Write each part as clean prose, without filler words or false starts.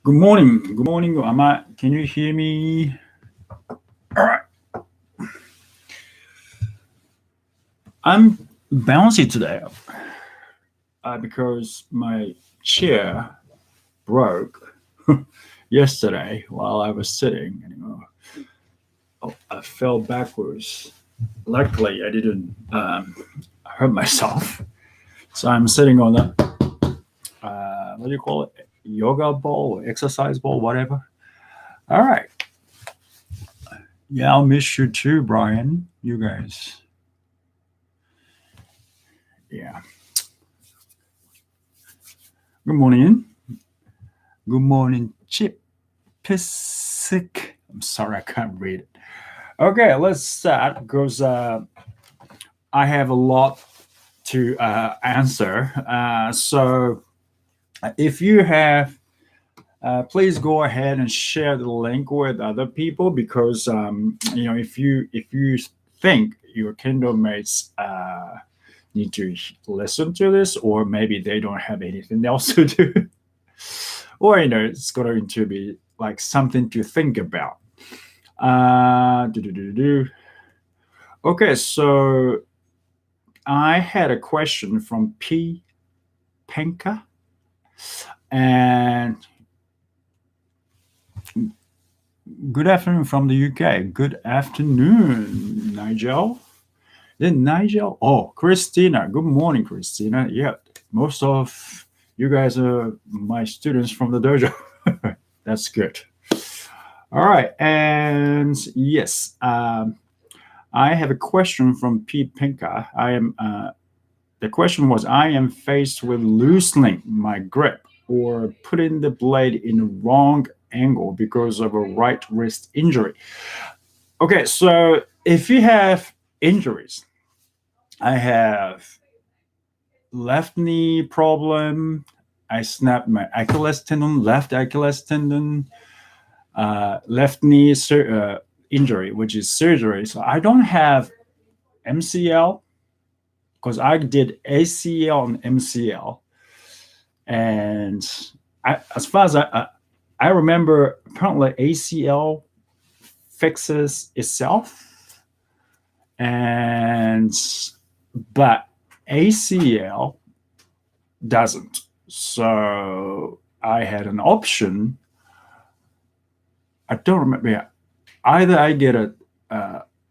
Good morning. Good morning. Can you hear me? All right. I'm bouncy today because my chair broke yesterday while I was sitting. I fell backwards. Luckily, I didn't hurt myself. So I'm sitting on what do you call it? Yoga ball or exercise ball, whatever. All right. Yeah, I'll miss you too, Brian. You guys. Yeah. Good morning. Good morning, Chip Pisick. I'm sorry, I can't read it. Okay, let's start because I have a lot to answer. So, if you have, please go ahead and share the link with other people because if you think your Kindle mates need to listen to this, or maybe they don't have anything else to do, or it's going to be like something to think about. Do. Okay, so I had a question from P. Penka, and good afternoon from the UK. Good afternoon, Nigel. Then Nigel. Oh, Christina. Good morning, Christina. Yeah, most of you guys are my students from the dojo. That's good. All right, and yes, I have a question from P. Pinka. The question was, I am faced with loosening my grip or putting the blade in the wrong angle because of a right wrist injury. Okay, so if you have injuries, I have left knee problem. I snapped my Achilles tendon, left Achilles tendon, left knee injury, which is surgery. So I don't have MCL because I did ACL and MCL, and as far as I remember, apparently ACL fixes itself, and but ACL doesn't. So I had an option. I don't remember. Yeah, either I get a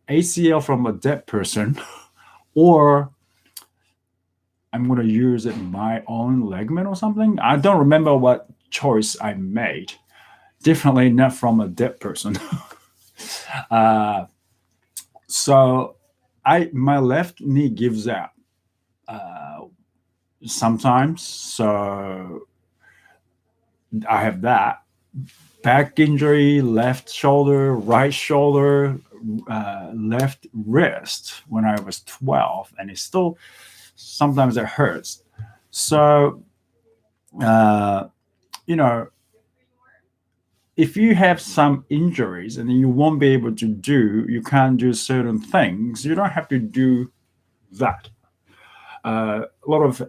ACL from a dead person, or I'm going to use it my own ligament or something. I don't remember what choice I made. Definitely not from a dead person. uh, so my left knee gives out uh, sometimes. So I have that back injury, left shoulder, right shoulder, left wrist when I was 12, and it's still sometimes it hurts. So, uh, you know, if you have some injuries and you won't be able to you can't do certain things, you don't have to do that. A lot of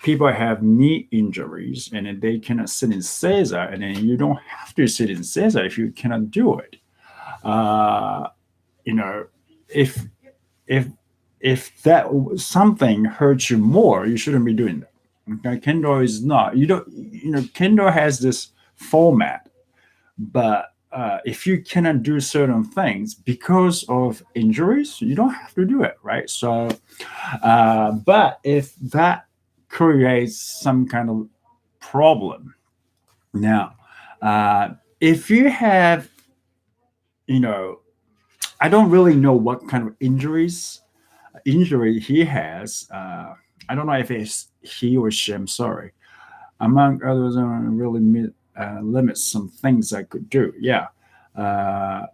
people have knee injuries and they cannot sit in Caesar, and then you don't have to sit in Caesar if you cannot do it. Uh, you know, if if if that something hurts you more, you shouldn't be doing that. Okay, Kendo is not. You don't. Kendo has this format, but if you cannot do certain things because of injuries, you don't have to do it, right? So, but if that creates some kind of problem, now, if you have, you know, I don't really know what kind of injury he has. I don't know if it's he or she. I'm sorry. Among others, really limits some things I could do. Yeah. Uh,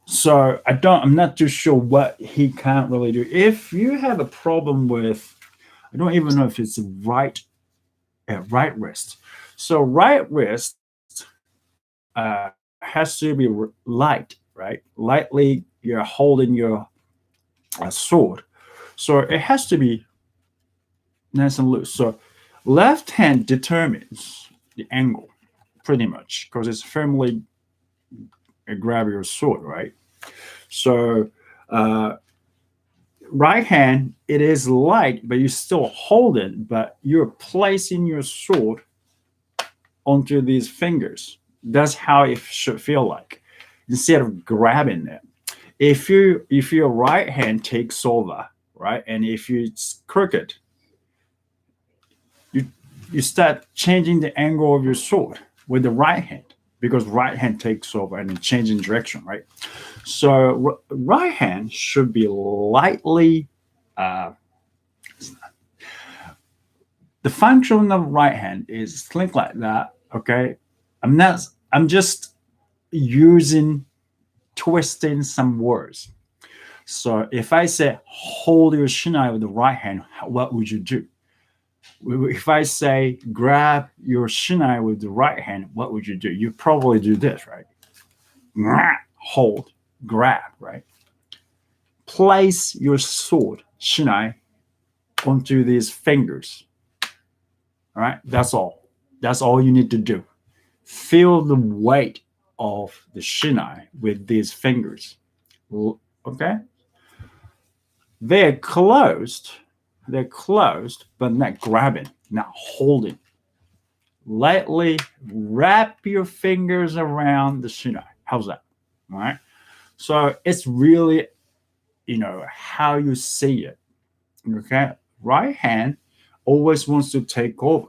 so I'm not too sure what he can't really do. If you have a problem with, I don't even know if it's right wrist. So right wrist has to be light, right? Lightly, you're holding your sword. So it has to be nice and loose. So Left hand determines the angle pretty much because it's firmly grab your sword, right? So right hand, it is light, but you still hold it, but you're placing your sword onto these fingers. That's how it should feel like, instead of grabbing it. If your right hand takes over, right, and if it's crooked, you you start changing the angle of your sword with the right hand because right hand takes over and then changing direction, right? So right hand should be lightly. Uh, the function of right hand is think like that. Okay, I'm not. I'm just using twisting some words. So if I say hold your shinai with the right hand, what would you do? If I say grab your shinai with the right hand, what would you do? You probably do this, right? Hold, grab, right? Place your sword, shinai, onto these fingers. All right, that's all. That's all you need to do. Feel the weight of the shinai with these fingers. Okay? They're closed. They're closed, but not grabbing, not holding. Lightly wrap your fingers around the shinai. How's that? All right. So it's really, how you see it. Okay. Right hand always wants to take over.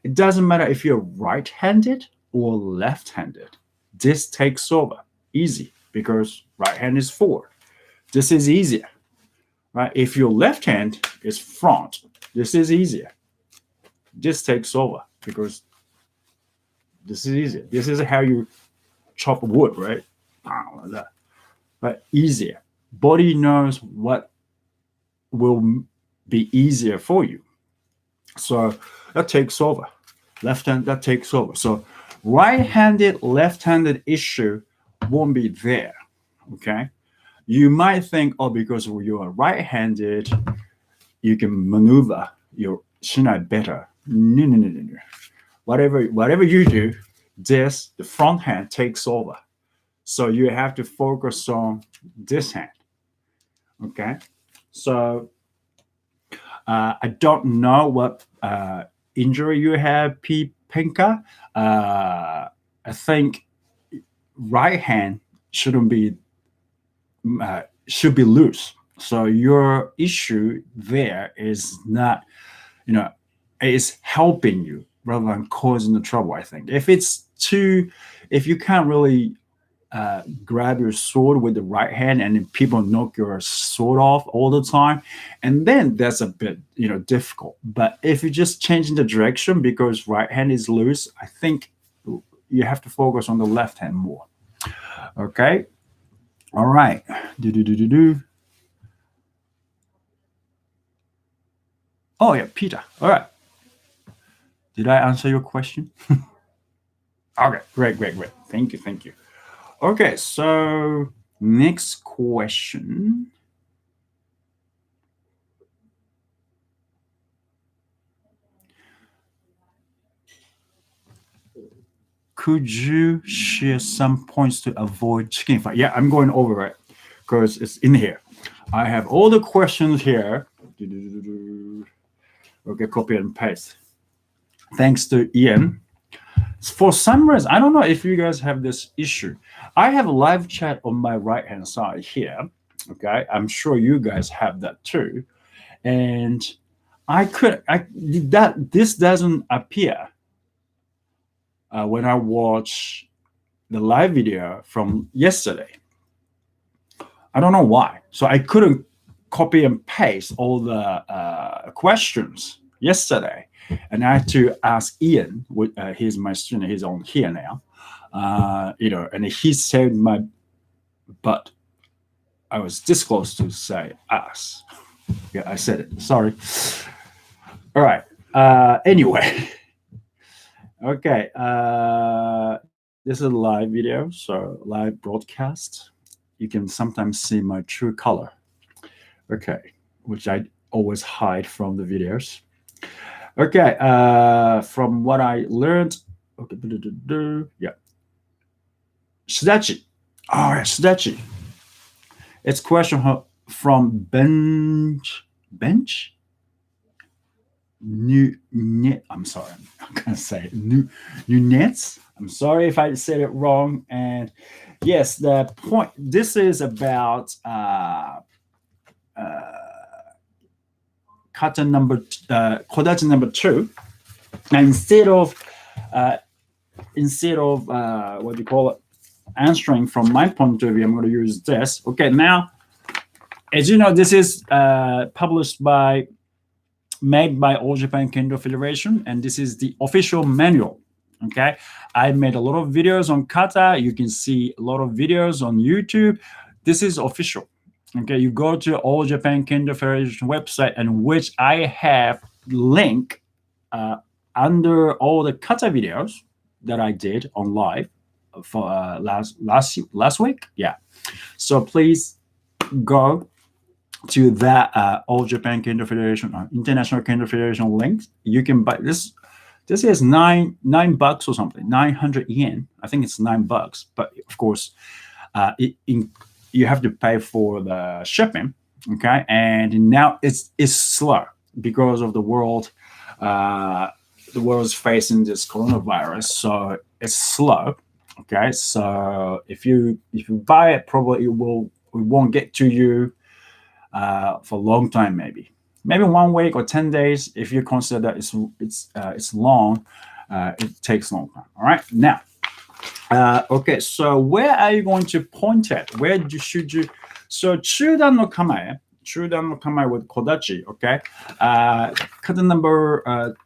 It doesn't matter if you're right handed or left handed. This takes over. Easy because right hand is forward. This is easier. Right? If your left hand is front, this is easier. This takes over because this is easier. This is how you chop wood, right? Like that. But easier. Body knows what will be easier for you. So that takes over. Left hand, that takes over. So right-handed, left-handed issue won't be there. Okay. You might think, oh, because you are right-handed, you can maneuver your shinai better. No, no, no, no, no. Whatever you do, the front hand takes over. So you have to focus on this hand. Okay. So I don't know what injury you have, Pinka. I think right hand should be loose. So your issue there is not, is helping you rather than causing the trouble. I think if you can't really grab your sword with the right hand and then people knock your sword off all the time, and then that's a bit difficult. But if you're just changing the direction because right hand is loose, I think you have to focus on the left hand more. Okay. All right. Oh yeah, Peter. All right. Did I answer your question? Okay, great. Thank you. Okay, so next question. Could you share some points to avoid chicken fight? Yeah, I'm going over it because it's in here. I have all the questions here. Okay, copy and paste. Thanks to Ian. For some reason, I don't know if you guys have this issue. I have a live chat on my right hand side here. Okay, I'm sure you guys have that too. And this doesn't appear when I watch the live video from yesterday. I don't know why. So I couldn't copy and paste all the questions yesterday, and I had to ask Ian. He's my student. He's on here now. And he saved my butt. I was this close to say us. Yeah, I said it. Sorry. All right. Anyway. Okay. This is a live video, so live broadcast. You can sometimes see my true color. Okay. Which I always hide from the videos. Okay, from what I learned, okay, yeah, Sudachi. Oh, yeah, Sudachi. It's question from bench new net. I'm sorry, I'm gonna say it. New nets. I'm sorry if I said it wrong. And yes, the point. This is about uh, kata number kodachi number two. And uh, instead of what do you call it, answering from my point of view, I'm going to use this. Okay, now as you know, this is published by made by All Japan Kendo Federation, and this is the official manual. Okay, I made a lot of videos on kata. You can see a lot of videos on YouTube. This is official. Okay, you go to All Japan Kendo Federation website, and which I have link under all the kata videos that I did on live for last week. Yeah, so please go to that All Japan Kendo Federation, International Kendo Federation link. You can buy this. This is $9 or something, 900 yen. I think it's $9, but of course, you have to pay for the shipping. Okay, and now it's slow because of the world. The world's facing this coronavirus, so it's slow. Okay, so if you buy it, probably it won't get to you for a long time, maybe 1 week or 10 days. If you consider that it's long, it takes long time. All right, now, okay. So where are you going to point at? Should you? So chudan no kamae with kodachi. Okay, kata number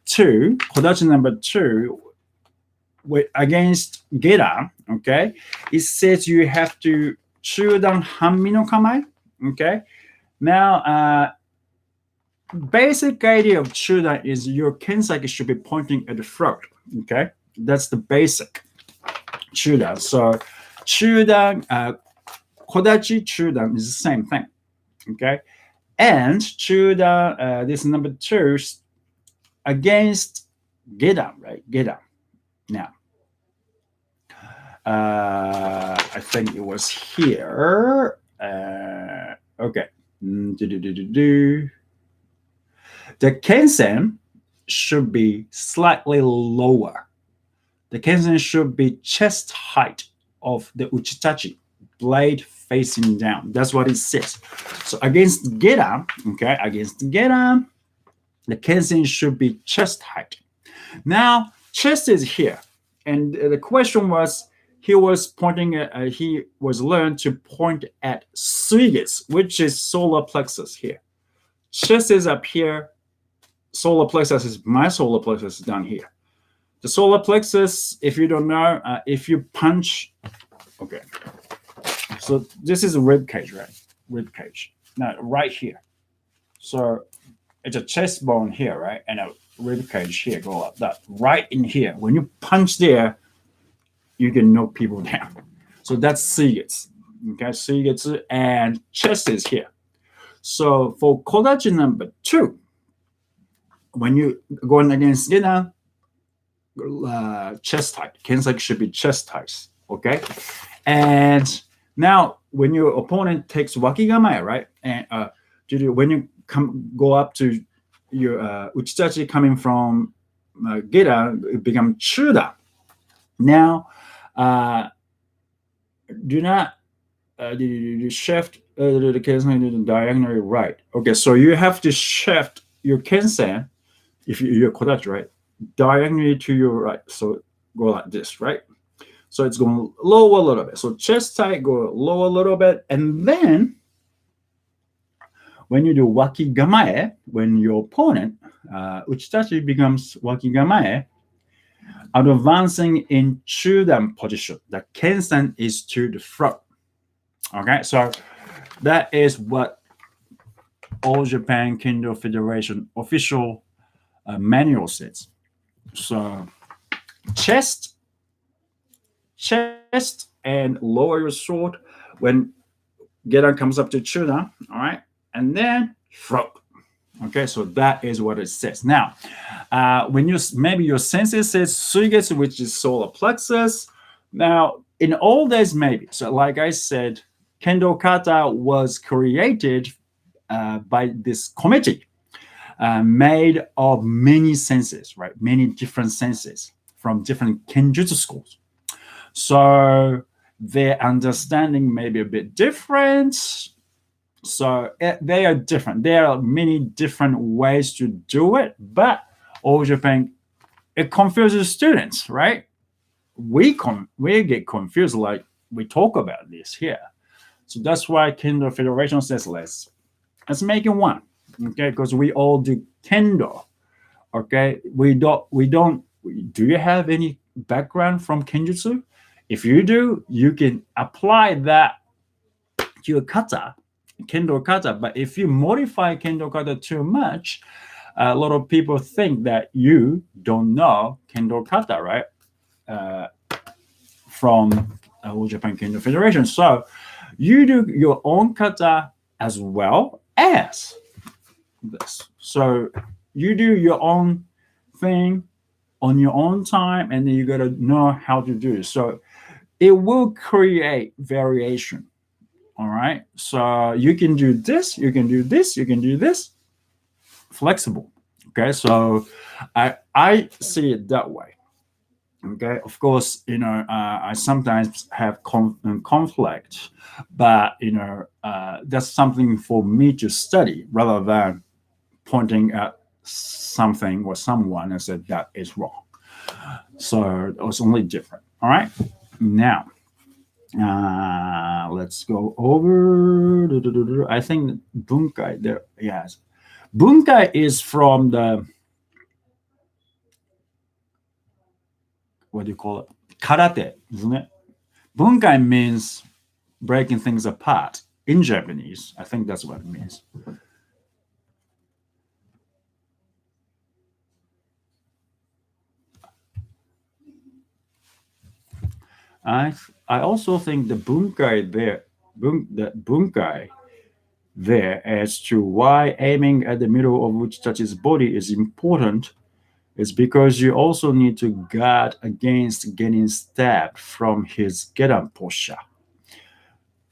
kodachi number two. With against gedan. Okay, it says you have to chudan hanmi no kamae. Okay. Now, basic idea of chudan is your kensaki should be pointing at the throat. Okay, that's the basic chudan. So chudan, kodachi chudan is the same thing. Okay, and chudan, this number two against gedan, right? Gedan. Now, I think it was here. Okay. The kensen should be slightly lower. The kensen should be chest height of the uchitachi, blade facing down. That's what it says. So against gedan, okay, the kensen should be chest height. Now, chest is here, and the question was, he was pointing at, he was learned to point at suigetsu, which is solar plexus here. Chest is up here. Solar plexus is my solar plexus down here. The solar plexus, if you don't know, if you punch, okay. So this is a rib cage, right? Rib cage. Now, right here. So it's a chest bone here, right? And a rib cage here, go like that. Right in here. When you punch there, you can knock people down. So that's suigetsu. Okay, suigetsu, and chest is here. So for kodachi number two, when you going against gedan, chest height, kensaki should be chest height. Okay, and now when your opponent takes wakigamae, right, and when you go up to your uchitachi coming from gedan, it becomes chuda. Now, do not shift the kensen diagonally right. Okay, so you have to shift your kensen, if you're kodachi, right, diagonally to your right. So go like this, right? So it's going lower a little bit. So chest tight, go lower a little bit, and then when you do wakigamae, when your opponent uchitachi becomes wakigamae, advancing in chudan position, the kensen is to the front. Okay, so that is what All Japan Kendo Federation official manual says. So chest, and lower your sword when gedan comes up to chudan. All right, and then throat. Okay, so that is what it says. Now, when you maybe your sensei says suigetsu, which is solar plexus. Now, in old days, maybe. So, like I said, Kendo kata was created by this committee made of many senseis, right? Many different senseis from different kenjutsu schools. So their understanding may be a bit different. So they are different. There are many different ways to do it, but all Japan, it confuses students, right? We get confused, like we talk about this here. So that's why Kendo Federation says let's make it one, okay? Because we all do Kendo, okay? We don't. Do you have any background from Kenjutsu? If you do, you can apply that to your kata, Kendo kata. But if you modify Kendo kata too much, a lot of people think that you don't know Kendo kata, right? Uh, from All Japan Kendo Federation. So you do your own kata as well as this. So you do your own thing on your own time, and then you got to know how to do it. So it will create variation. All right. So you can do this, you can do this, you can do this. Flexible. Okay. So I see it that way. Okay. Of course, I sometimes have conflict, but that's something for me to study rather than pointing at something or someone and said that is wrong. So it was only different. All right. Now, let's go over. I think Bunkai there. Yes, Bunkai is from the, what do you call it? Karate, isn't it? Bunkai means breaking things apart in Japanese. I think that's what it means. I I also think the bunkai there, the bunkai there as to why aiming at the middle of Uchitachi's body is important is because you also need to guard against getting stabbed from his gedan posture.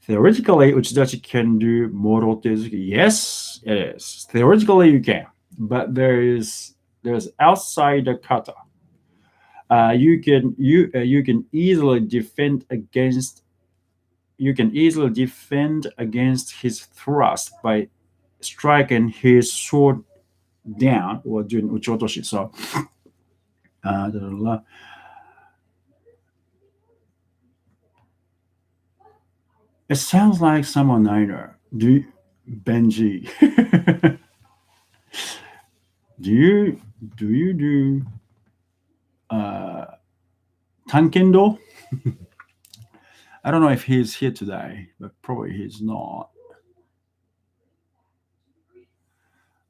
Theoretically, Uchitachi can do Moro Tezuki. Yes, it is. Theoretically, you can, but there's outside the kata. You can easily defend against his thrust by striking his sword down or doing uchotoshi. So, it sounds like someone I know. Benji? do you do uh, tankendo? I don't know if he's here today, but probably he's not.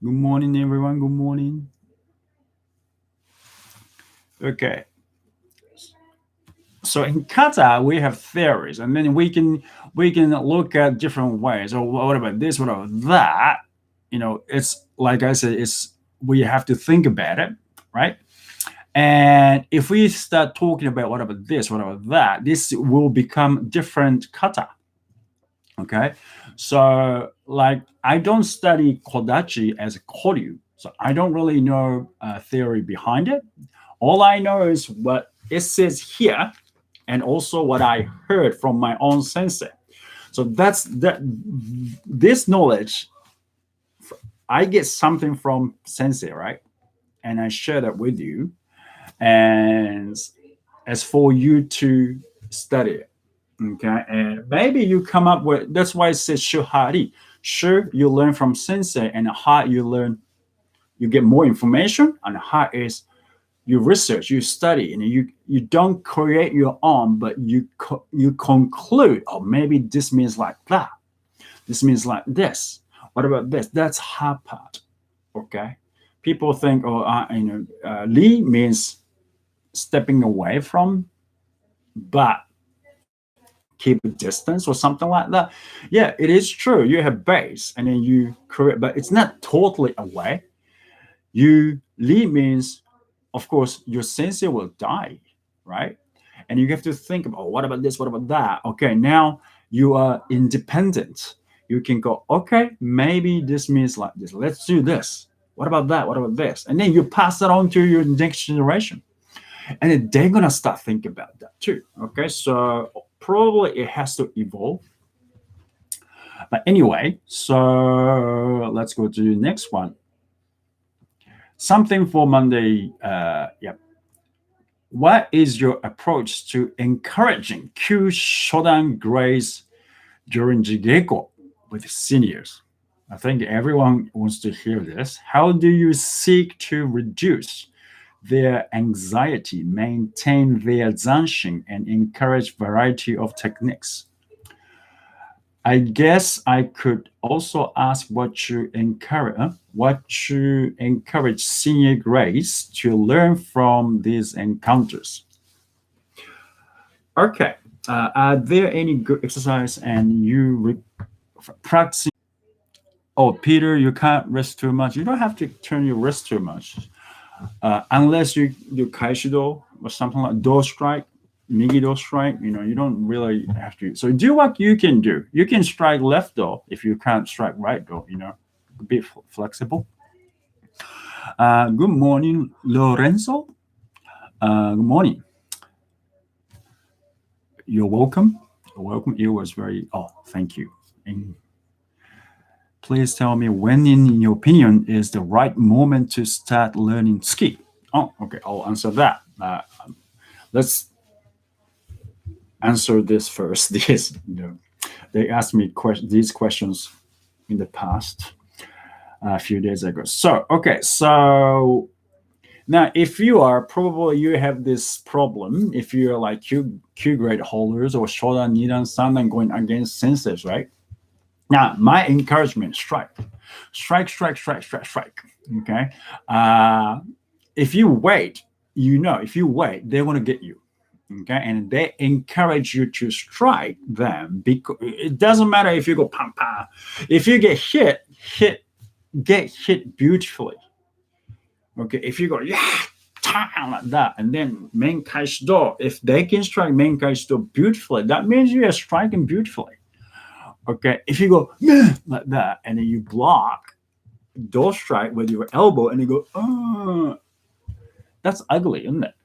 Good morning, everyone. Good morning. Okay. So in kata, we have theories, and then we can look at different ways. Oh, what about this? What about that? It's like I said, it's we have to think about it, right? And if we start talking about what about this, what about that, this will become different kata. Okay, so like I don't study kodachi as a koryu, so I don't really know theory behind it. All I know is what it says here, and also what I heard from my own sensei. So that's that. This knowledge, I get something from sensei, right? And I share that with you. And as for you to study it, okay, and maybe you come up with, that's why it says shuhari. Sure, you learn from sensei, and ha, you get more information, and ha is you research, you study, and you don't create your own, but you conclude, oh, maybe this means like that, this means like this, what about this? That's ha part. Okay, people think, oh, li means stepping away from, but keep a distance or something like that. Yeah, it is true. You have base and then you correct, but it's not totally away. You leave means, of course, your sensei will die, right? And you have to think about, oh, what about this? What about that? Okay, now you are independent. You can go, okay, maybe this means like this. Let's do this. What about that? What about this? And then you pass it on to your next generation. And then they're gonna start thinking about that too. Okay, so probably it has to evolve. But anyway, so let's go to the next one. Something for Monday. Yeah. What is your approach to encouraging Q Shodan grades during jigeiko with seniors? I think everyone wants to hear this. How do you seek to reduce their anxiety, maintain their zanshin, and encourage variety of techniques? I guess I could also ask what you encourage senior grades to learn from these encounters. Okay, are there any good exercise and you practicing? Oh, Peter, you can't rest too much. You don't have to turn your wrist too much, unless you do kaishido or something like do strike, migi do strike. You don't really have to. So do what you can do. You can strike left though if you can't strike right though. Be flexible. Good morning, Lorenzo. Good morning. You're welcome. You're welcome. It was very. Oh, thank you. And please tell me when, in your opinion, is the right moment to start learning ski? Oh, okay. I'll answer that. Let's answer this first. They asked me these questions in the past, a few days ago. So, okay. So now, if you have this problem, if you're like Q grade holders or Shodan, Nidan, Sandan going against senseis, right? Now, my encouragement: strike, strike, strike, strike, strike, strike. Okay, if you wait, if you wait, they want to get you. Okay, and they encourage you to strike them because it doesn't matter if you go pam pam. If you get get hit beautifully. Okay, if you go yeah like that, and then main kaishido, if they can strike main kaishido beautifully, that means you are striking beautifully. Okay, if you go like that and then you block door strike with your elbow and you go, that's ugly, isn't it?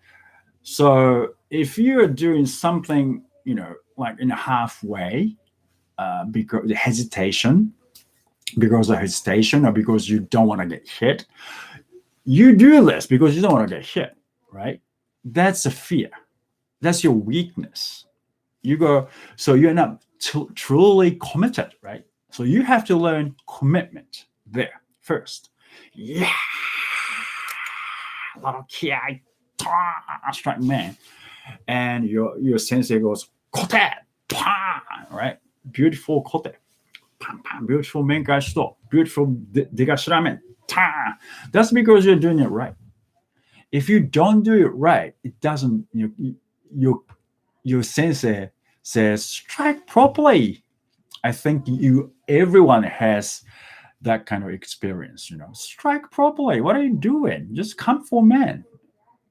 So if you're doing something, like in a halfway, because of hesitation or because you don't want to get hit, you do this because you don't want to get hit, right? That's a fear. That's your weakness. You go, so you're not truly committed, right? So you have to learn commitment there first. Yeah, a lot of kiai, strike man, and your sensei goes kote, right? Beautiful kote, beautiful menkai shito, beautiful digashiramen. That's because you're doing it right. If you don't do it right, it doesn't. Your sensei says strike properly. I think everyone has that kind of experience. Strike properly. What are you doing? Just come for men,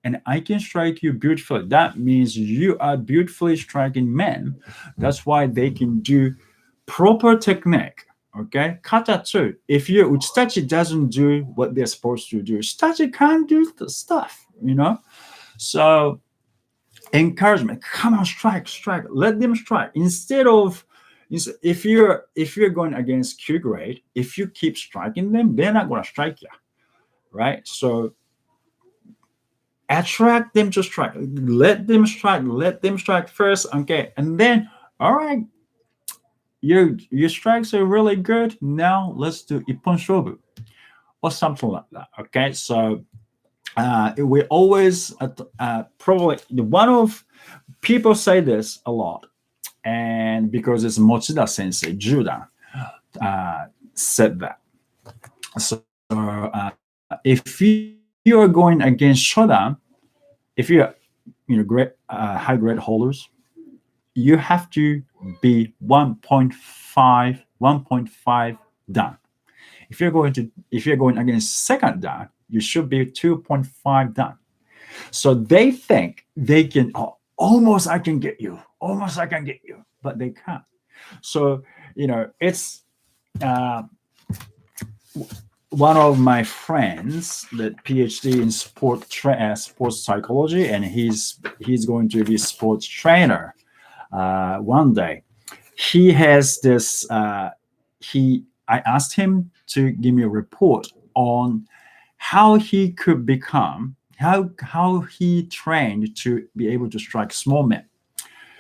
and I can strike you beautifully. That means you are beautifully striking men. That's why they can do proper technique. Okay, kata too. If your uchitachi doesn't do what they're supposed to do, shitachi can't do the stuff. So encouragement. Come on, strike. Let them strike. Instead of if you're going against Q grade, if you keep striking them, they're not going to strike you, right? So attract them to strike. Let them strike first. Okay, and then all right. Your strikes are really good. Now let's do ippon shobu or something like that. Okay, so we always probably one of people say this a lot, and because it's Mochida Sensei Judan said that. So if you are going against Shodan, if you're great high grade holders, you have to be 1.5 done. If you're going against second dan, you should be 2.5 done. So they think they can, oh, almost I can get you, almost I can get you, but they can't. So it's uh, one of my friends that PhD in sports psychology, and he's going to be sports trainer one day. He has this. I asked him to give me a report on how he could become how he trained to be able to strike small men,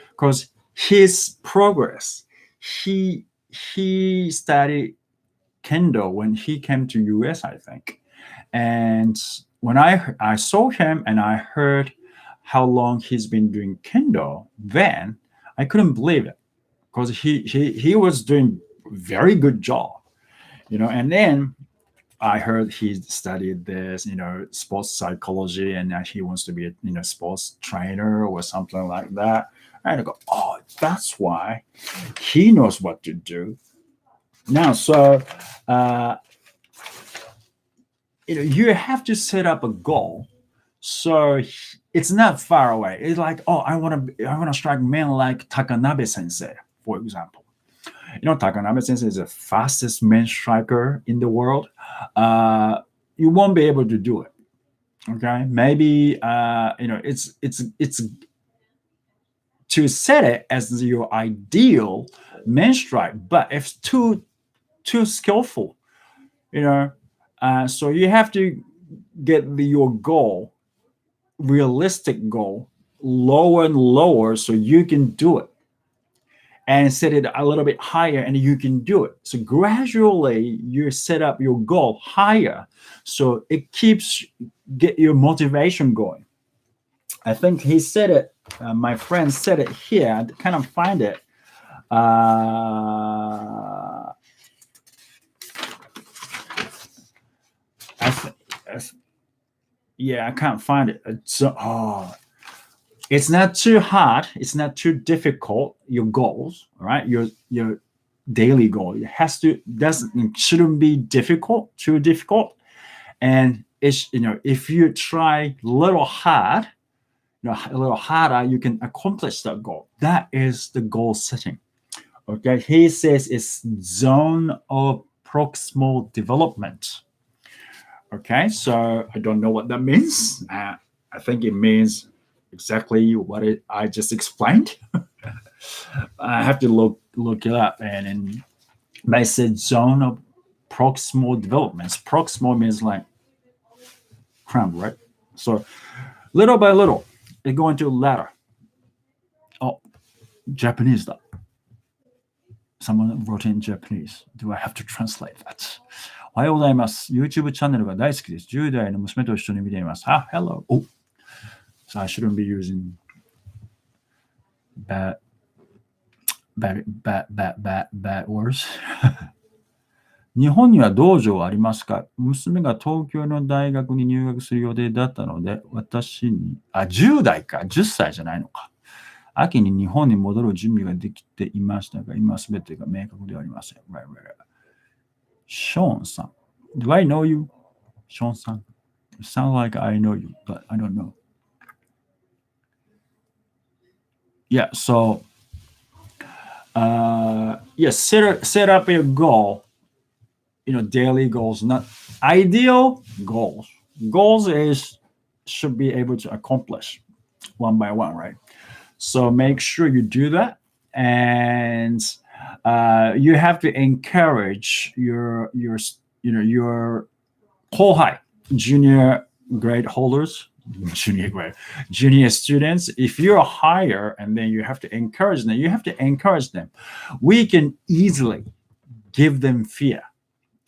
because his progress, he studied kendo when he came to US, I think. And when I saw him and I heard how long he's been doing kendo, then I couldn't believe it, because he was doing very good job, and then I heard he studied this, sports psychology, and he wants to be a, sports trainer or something like that. And I go, oh, that's why he knows what to do now. So, uh, you have to set up a goal. So it's not far away. It's like, oh, I want to strike men like Takanabe Sensei, for example. Takanabe Sensei is the fastest man striker in the world. You won't be able to do it. Okay, maybe it's to set it as your ideal man strike, but if it's too skillful, so you have to get your goal, realistic goal, lower and lower so you can do it, and set it a little bit higher and you can do it. So gradually you set up your goal higher so it keeps get your motivation going. I think he said it, my friend said it here. I kind of find it. Yeah, I can't find it. It's not too hard. It's not too difficult. Your goals, right? Your daily goal. It shouldn't be too difficult. And it's if you try a little hard, a little harder, you can accomplish that goal. That is the goal setting. Okay, he says it's zone of proximal development. Okay, so I don't know what that means. I think it means exactly what I just explained. I have to look it up, and they said zone of proximal developments. Proximal means like cramp, right? So little by little, they go into ladder. Oh, Japanese. That someone wrote in Japanese. Do I have to translate that? おはようございます。YouTube チャンネルが大好きです。10代の娘と一緒に見ています。Hello. Oh, so I shouldn't be using bad words. 日本には道場はありますか？娘が東京の大学に入学する予定だったので、私に、10代か、10歳じゃないのか。秋に日本に戻る準備ができていましたが、今すべてが明確ではありません。Right. Sean さん。Do I know you? Sean さん。It sounds like I know you, but I don't know. Yeah, so, set up your goal. Daily goals, not ideal goals. Goals should be able to accomplish one by one, right? So make sure you do that, and you have to encourage your kohai, junior grade holders, junior students. If you're higher, and then you have to encourage them. We can easily give them fear.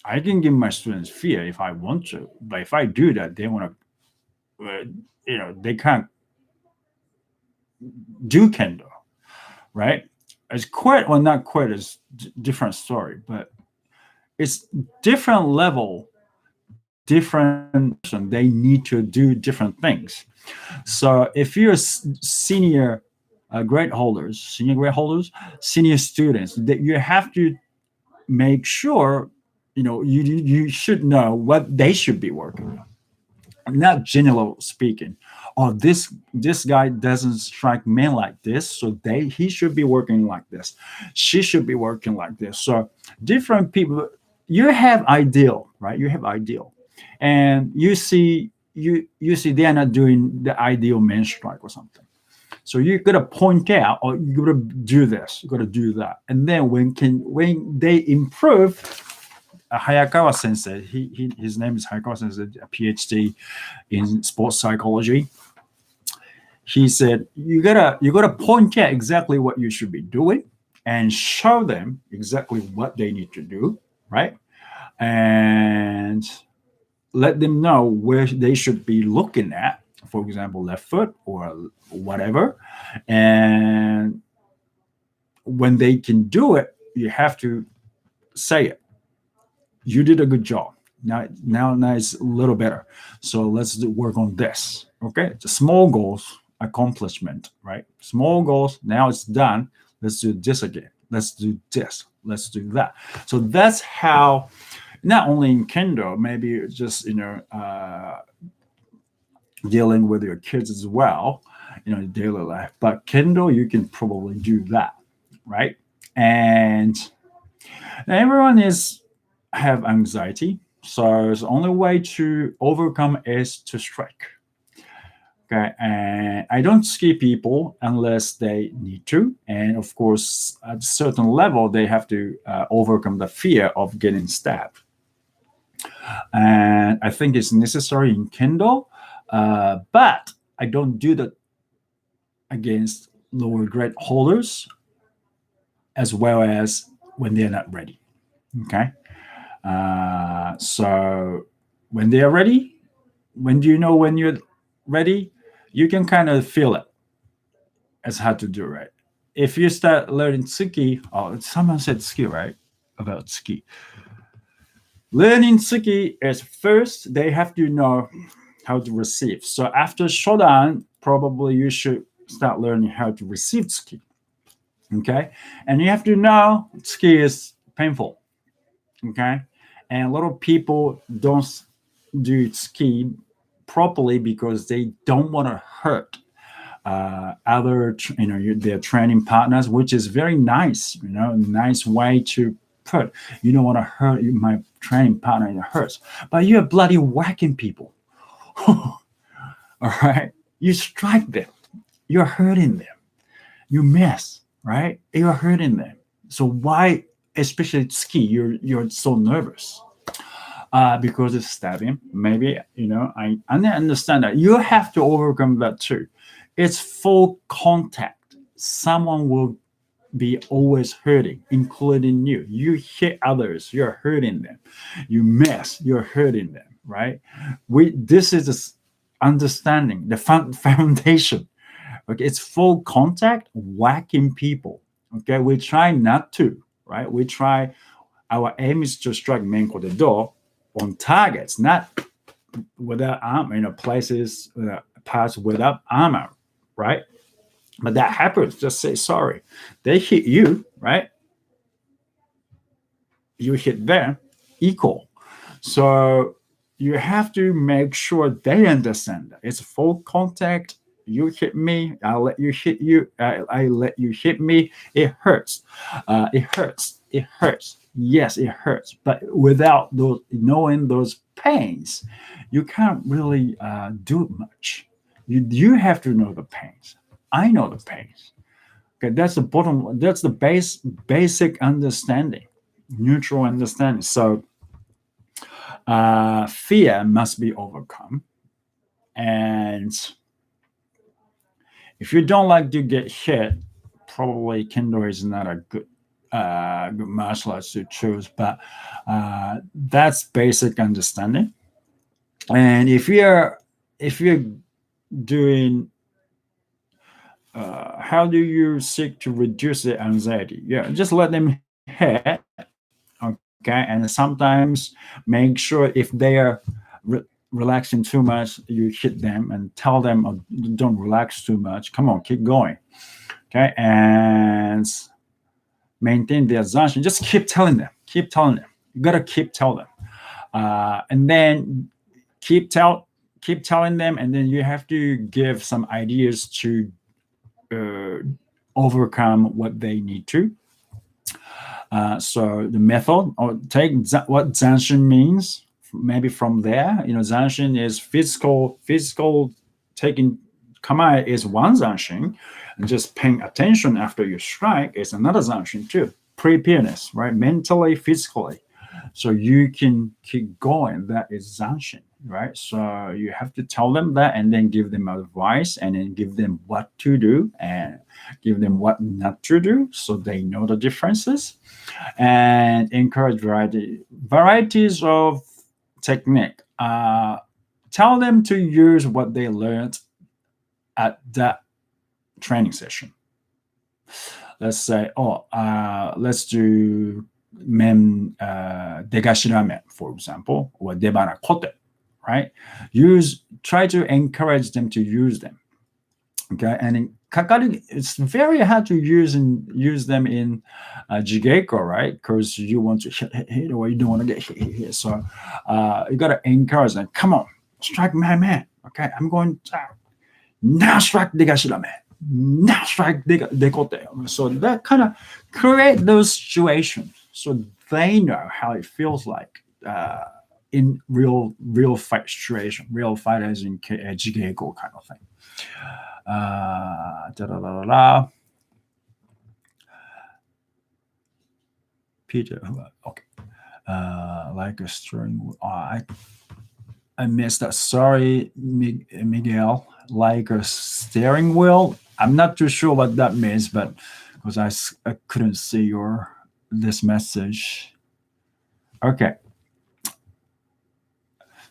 I can give my students fear if I want to, but if I do that, they want to, they can't do kendo, right? It's quit or not quit is different story, but it's different level, different. They need to do different things. So if you're a senior grade holders, senior grade holders, senior students, that you have to make sure, you should know what they should be working on, not general speaking. Oh, this guy doesn't strike me like this, so he should be working like this. She should be working like this. So different people, you have ideal, right? You have ideal, and you see they are not doing the ideal men strike or something. So you gotta point out, or you gotta do this, you gotta do that, and then when they improve, Hayakawa Sensei, his name is Hayakawa Sensei, a PhD in sports psychology. He said you gotta point out exactly what you should be doing and show them exactly what they need to do, right? And let them know where they should be looking at, for example, left foot or whatever. And when they can do it, you have to say it. You did a good job. Now it's a little better. So let's work on this. Okay, the small goals accomplishment, right? Small goals. Now it's done. Let's do this again. Let's do this. Let's do that. So that's how. Not only in Kendo, maybe just dealing with your kids as well, daily life. But Kendo, you can probably do that, right? And everyone is have anxiety, so the only way to overcome is to strike. Okay, and I don't ski people unless they need to, and of course, at a certain level, they have to overcome the fear of getting stabbed. And I think it's necessary in Kendo, but I don't do that against lower grade holders as well as when they're not ready. Okay. So when they are ready, when do you know when you're ready? You can kind of feel it as how to do it. If you start learning ski, oh, someone said ski, right? About ski. Learning ski is first, they have to know how to receive. So after shodan, probably you should start learning how to receive ski. Okay. And you have to know ski is painful. Okay. And a lot of people don't do ski properly because they don't want to hurt other their training partners, which is very nice, nice way to put. You don't want to hurt my training partner, it hurts, but you're bloody whacking people. All right, you strike them, you're hurting them, you miss, right? You're hurting them. So why, especially ski, you're so nervous? Because it's stabbing. Maybe I understand that you have to overcome that too. It's full contact. Someone will be always hurting, including you. You hit others, you're hurting them. You miss, you're hurting them, right? This is this understanding, the foundation. Okay, it's full contact, whacking people. Okay, we try not to, right? We try. Our aim is to strike Menko the door on targets, not without armor, places, parts without armor, right? But that happens. Just say sorry. They hit you, right? You hit them, equal. So you have to make sure they understand that it's full contact. You hit me, I'll let you hit you. I let you hit me. It hurts. It hurts. It hurts. Yes, it hurts. But without knowing those pains, you can't really do much. You have to know the pains. I know the pains. Okay, that's the bottom. That's the basic understanding, neutral understanding. So fear must be overcome, and if you don't like to get hit, probably Kendo is not a good martial arts to choose. But that's basic understanding. And if you're doing, how do you seek to reduce the anxiety? Yeah, just let them hit. Okay, and sometimes make sure if they are relaxing too much, you hit them and tell them, oh, don't relax too much. Come on, keep going. Okay, and maintain their zanshin. Just keep telling them. Keep telling them. You gotta keep telling them, and then keep telling them, and then you have to give some ideas to overcome what they need to. So the method, or take what zanshin means. Maybe from there, zanshin is physical. Taking kamae is one zanshin, and just paying attention after you strike is another zanshin too. Preparedness, right? Mentally, physically, so you can keep going. That is zanshin, right? So you have to tell them that, and then give them advice, and then give them what to do, and give them what not to do, so they know the differences, and encourage varieties of technique. Tell them to use what they learned at that training session. Let's say, let's do men degashiramen, for example, or debana kote, right? Try to encourage them to use them. Okay, and in kakari, it's very hard to use them in jigeiko, right? Because you want to hit or you don't want to get hit. So you got to encourage them. Come on, strike my man. Okay, I'm going to now strike degashiramen. Now strike dekote. So that kind of create those situations, so they know how it feels like in real fight situation, real fighters in jigeiko kind of thing. Peter, okay. Like a steering wheel. I missed that. Sorry, Miguel. Like a steering wheel. I'm not too sure what that means, but because I couldn't see this message. Okay.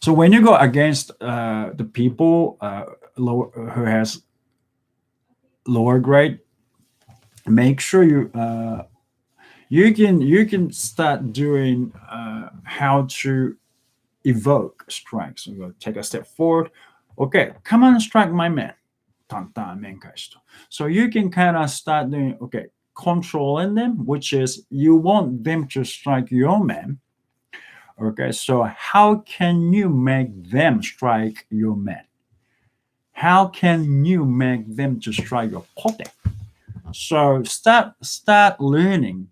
So when you go against the people who has lower grade, make sure you can start doing how to evoke strikes. So take a step forward. Okay, come on, strike my man. So you can kind of start doing, okay, controlling them, which is you want them to strike your man. Okay, so how can you make them strike your man? How can you make them to strike your kote? So start learning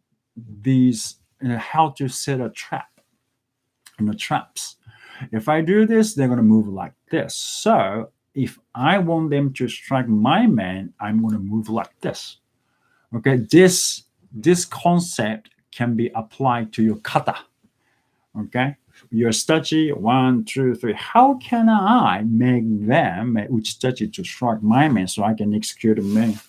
these, how to set a trap, traps. If I do this, they're going to move like this. So if I want them to strike my man, I'm going to move like this. Okay, this concept can be applied to your kata. Okay, your stachi 1, 2, 3. How can I make them uchi to strike my man so I can execute a man,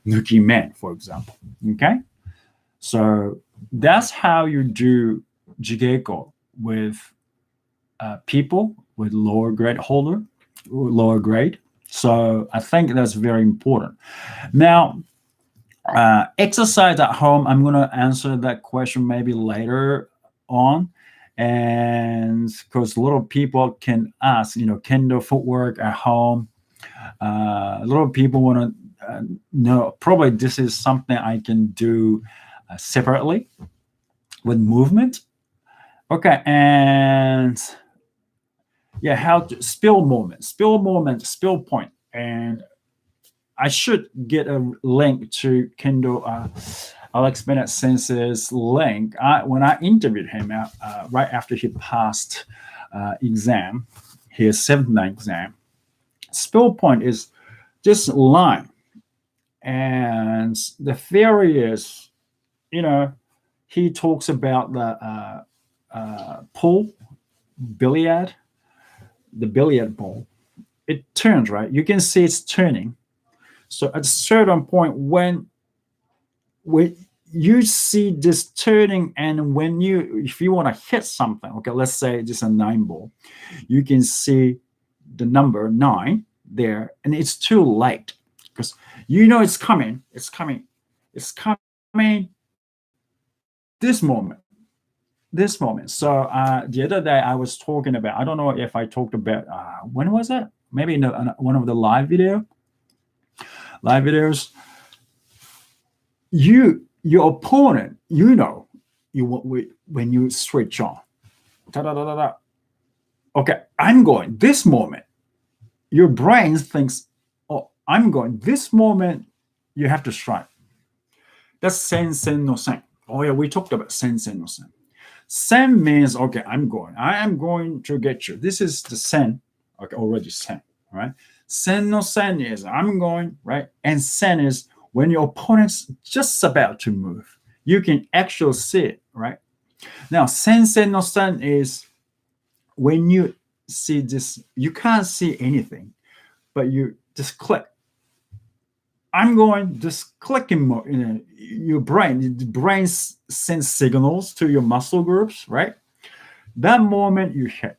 nuki man, for example. Okay, so that's how you do jigeiko with people with lower grade. So I think that's very important. Now, exercise at home, I'm going to answer that question maybe later on. And because a lot of people can ask, kendo footwork at home. A lot of people want to know, probably this is something I can do separately with movement. Okay, and yeah, how to spill point. And I should get a link to Kendo Alex Bennett Sensei's link. When I interviewed him right after he passed exam, his 7th exam, spill point is just line. And the theory is, he talks about the pool, billiard, the billiard ball. It turns, right? You can see it's turning. So at a certain point, when you see this turning, and if you want to hit something, okay, let's say it's a 9 ball, you can see the number 9 there, and it's too late because it's coming. It's coming this moment. So the other day I was talking about, I don't know if I talked about, when was it? Maybe in one of the live video. live videos, your opponent, when you switch on, da, da, da, da, da. Okay, I'm going this moment. Your brain thinks, oh, I'm going this moment. You have to strike. That's sensei no sen. Oh yeah, we talked about sensei no sen. Sen means, okay, I'm going. I am going to get you. This is the sen. Okay, already sen, right? Sen no sen is I'm going, right? And sen is when your opponent's just about to move. You can actually see it, right? Now, sensei no sen is when you see this, you can't see anything, but you just click. I'm going just clicking more. Your brain, the brain sends signals to your muscle groups, right? That moment you hit,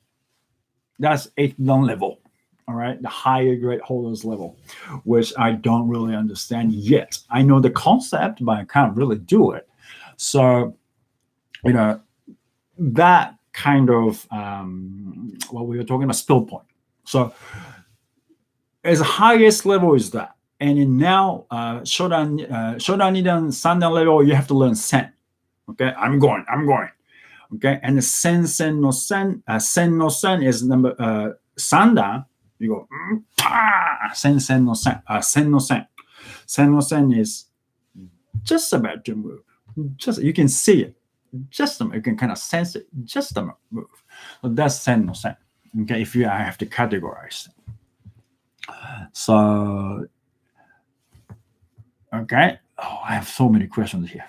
that's 8th dan level, all right, the higher grade holders level, which I don't really understand yet. I know the concept, but I can't really do it. So, that kind of what we were talking about, spill point. So, as highest level is that. And now, Shodan Nidan Sandan level, you have to learn Sen. Okay, I'm going. Okay, and the sen no sen is number Sandan. You go sen no sen no sen is just about to move. Just you can see it. Just you can kind of sense it. Just a move. So that's sen no sen. Okay, if I have to categorize. So okay. Oh, I have so many questions here.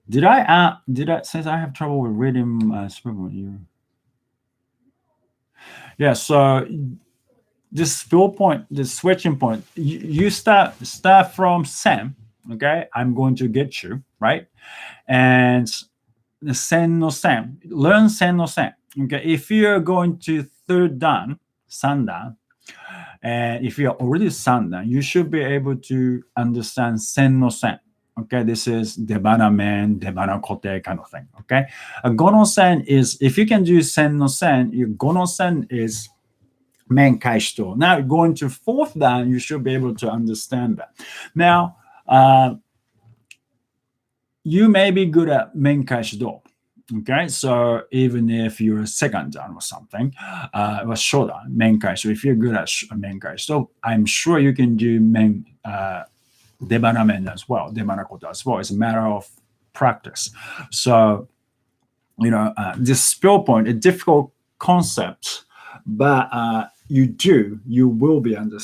Did I since I have trouble with reading you? Yeah, so this spill point, this switching point, you start from Sen, okay? I'm going to get you, right? And the Sen no Sen, learn Sen no Sen. Okay, if you're going to 3rd dan, Sandan, and if you're already Sandan, you should be able to understand Sen no Sen. Okay, this is Debana men, Debana kote kind of thing. Okay, a Gono sen is, if you can do Sen no Sen, your Gono sen is men kaishito. Now going to 4th dan, you should be able to understand that. Now, you may be good at men kaishito. Okay, so even if you're a 2nd dan or something, or shodan, men kaishito, if you're good at men kaishito, I'm sure you can do men. Debana men as well, Debana koto as well. It's a matter of practice. So, this spill point, a difficult concept, but you will be able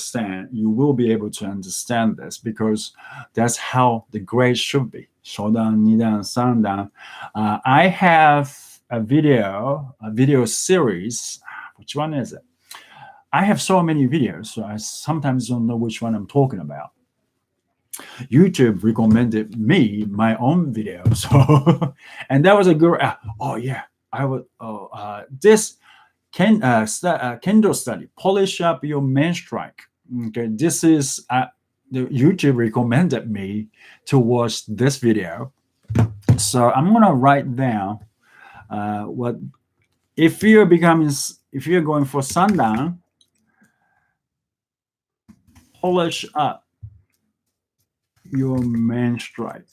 to understand this because that's how the grade should be. Shodan, Nidan, Sandan. I have a video series. Which one is it? I have so many videos, so I sometimes don't know which one I'm talking about. YouTube recommended me my own video, so and that was a good. Oh yeah, I would. This Kendo study, polish up your main strike. Okay, this is the YouTube recommended me to watch this video, so I'm gonna write down what if you're going for Sandan, polish up your main strike.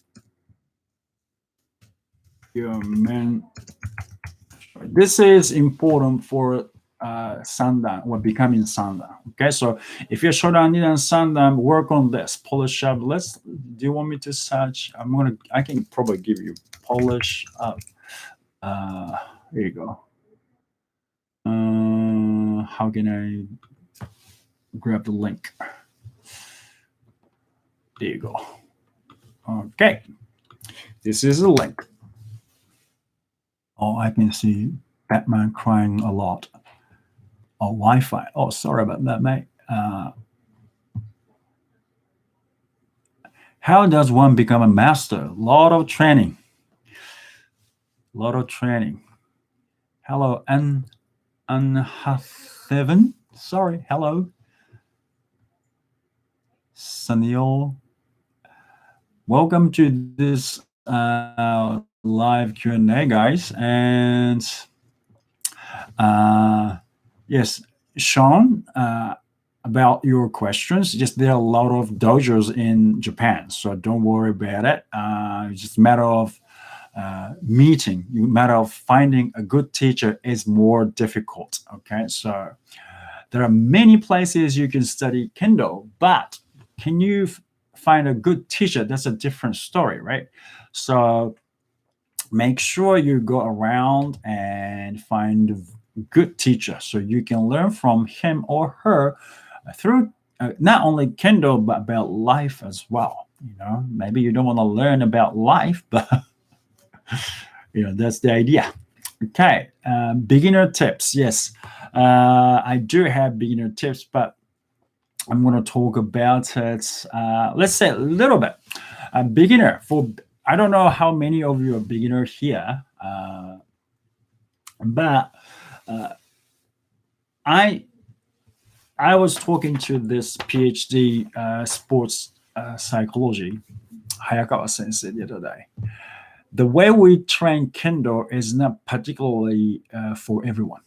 This is important for Sandan or becoming Sandan. Okay, so if you're Shodan and Sandan, work on this. Polish up. Do you want me to search? I can probably give you polish up. Here you go. How can I grab the link? There you go. Okay, this is a link. Oh, I can see Batman crying a lot. Oh, Wi-Fi. Oh, sorry about that, mate. How does one become a master? A lot of training. Hello, Anhatheven. Sorry, hello. Sanil. Welcome to this live Q&A, guys. And yes, Sean, about your questions. Just there are a lot of dojos in Japan, so don't worry about it. It's just a matter of meeting. A matter of finding a good teacher is more difficult. Okay, so there are many places you can study Kendo, but can you find a good teacher? That's a different story, right? So make sure you go around and find a good teacher so you can learn from him or her through not only Kendo but about life as well. Maybe you don't want to learn about life, but that's the idea. Okay, beginner tips. Yes, I do have beginner tips, but I'm going to talk about it. Let's say a little bit. A beginner for I don't know how many of you are beginner here, but I I was talking to this PhD sports psychology Hayakawa sensei the other day. The way we train Kendo is not particularly for everyone.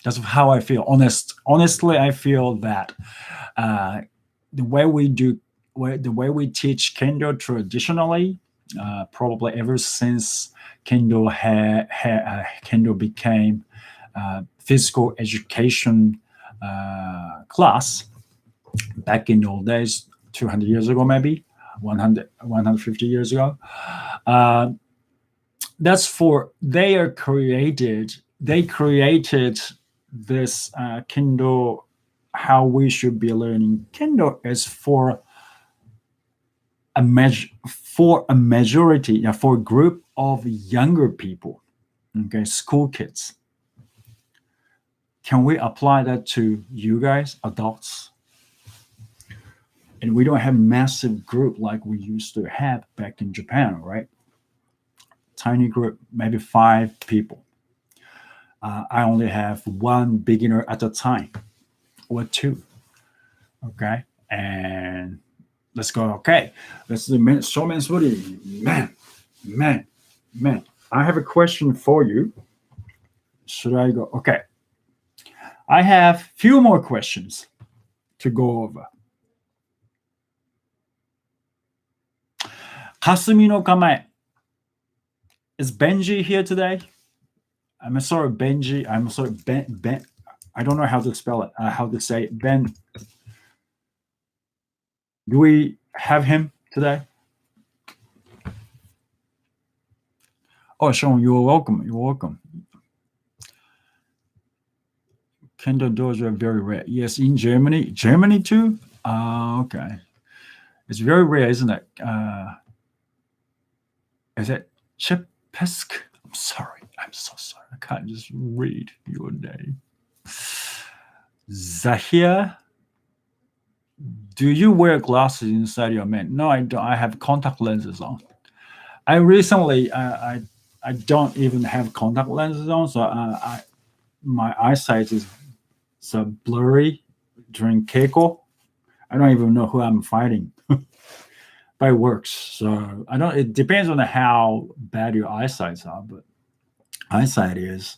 That's how I feel. Honestly, I feel that uh, the way we do, the way we teach Kendo traditionally, probably ever since Kendo became physical education class back in the old days, 200 years ago, maybe 150 years ago. Uh, that's for they created this Kendo. How we should be learning Kendo is for a majority, for a group of younger people, okay, school kids. Can we apply that to you guys, adults? And we don't have massive group like we used to have back in Japan, right? Tiny group, maybe 5 people. I only have one beginner at a time, or two. Okay, and let's go. Okay, let's do showman's booty. Man, man. I have a question for you. Should I go? Okay, I have few more questions to go over. Kasumi no Kamae. Is Benji here today? I'm sorry, Benji. I'm sorry, Ben. I don't know how to spell it. How to say it. Ben. Do we have him today? Oh, Sean, you're welcome. You're welcome. Kendo doors are very rare. Yes, in Germany. Germany too? Okay. It's very rare, isn't it? Is it Chepesk? I'm sorry. I'm so sorry. I can't just read your name. Zahir, do you wear glasses inside your man? No, I don't. I have contact lenses on. I recently, I don't even have contact lenses on, so my eyesight is so blurry during keiko. I don't even know who I'm fighting. But it works. So I don't. It depends on how bad your eyesight are, but eyesight is.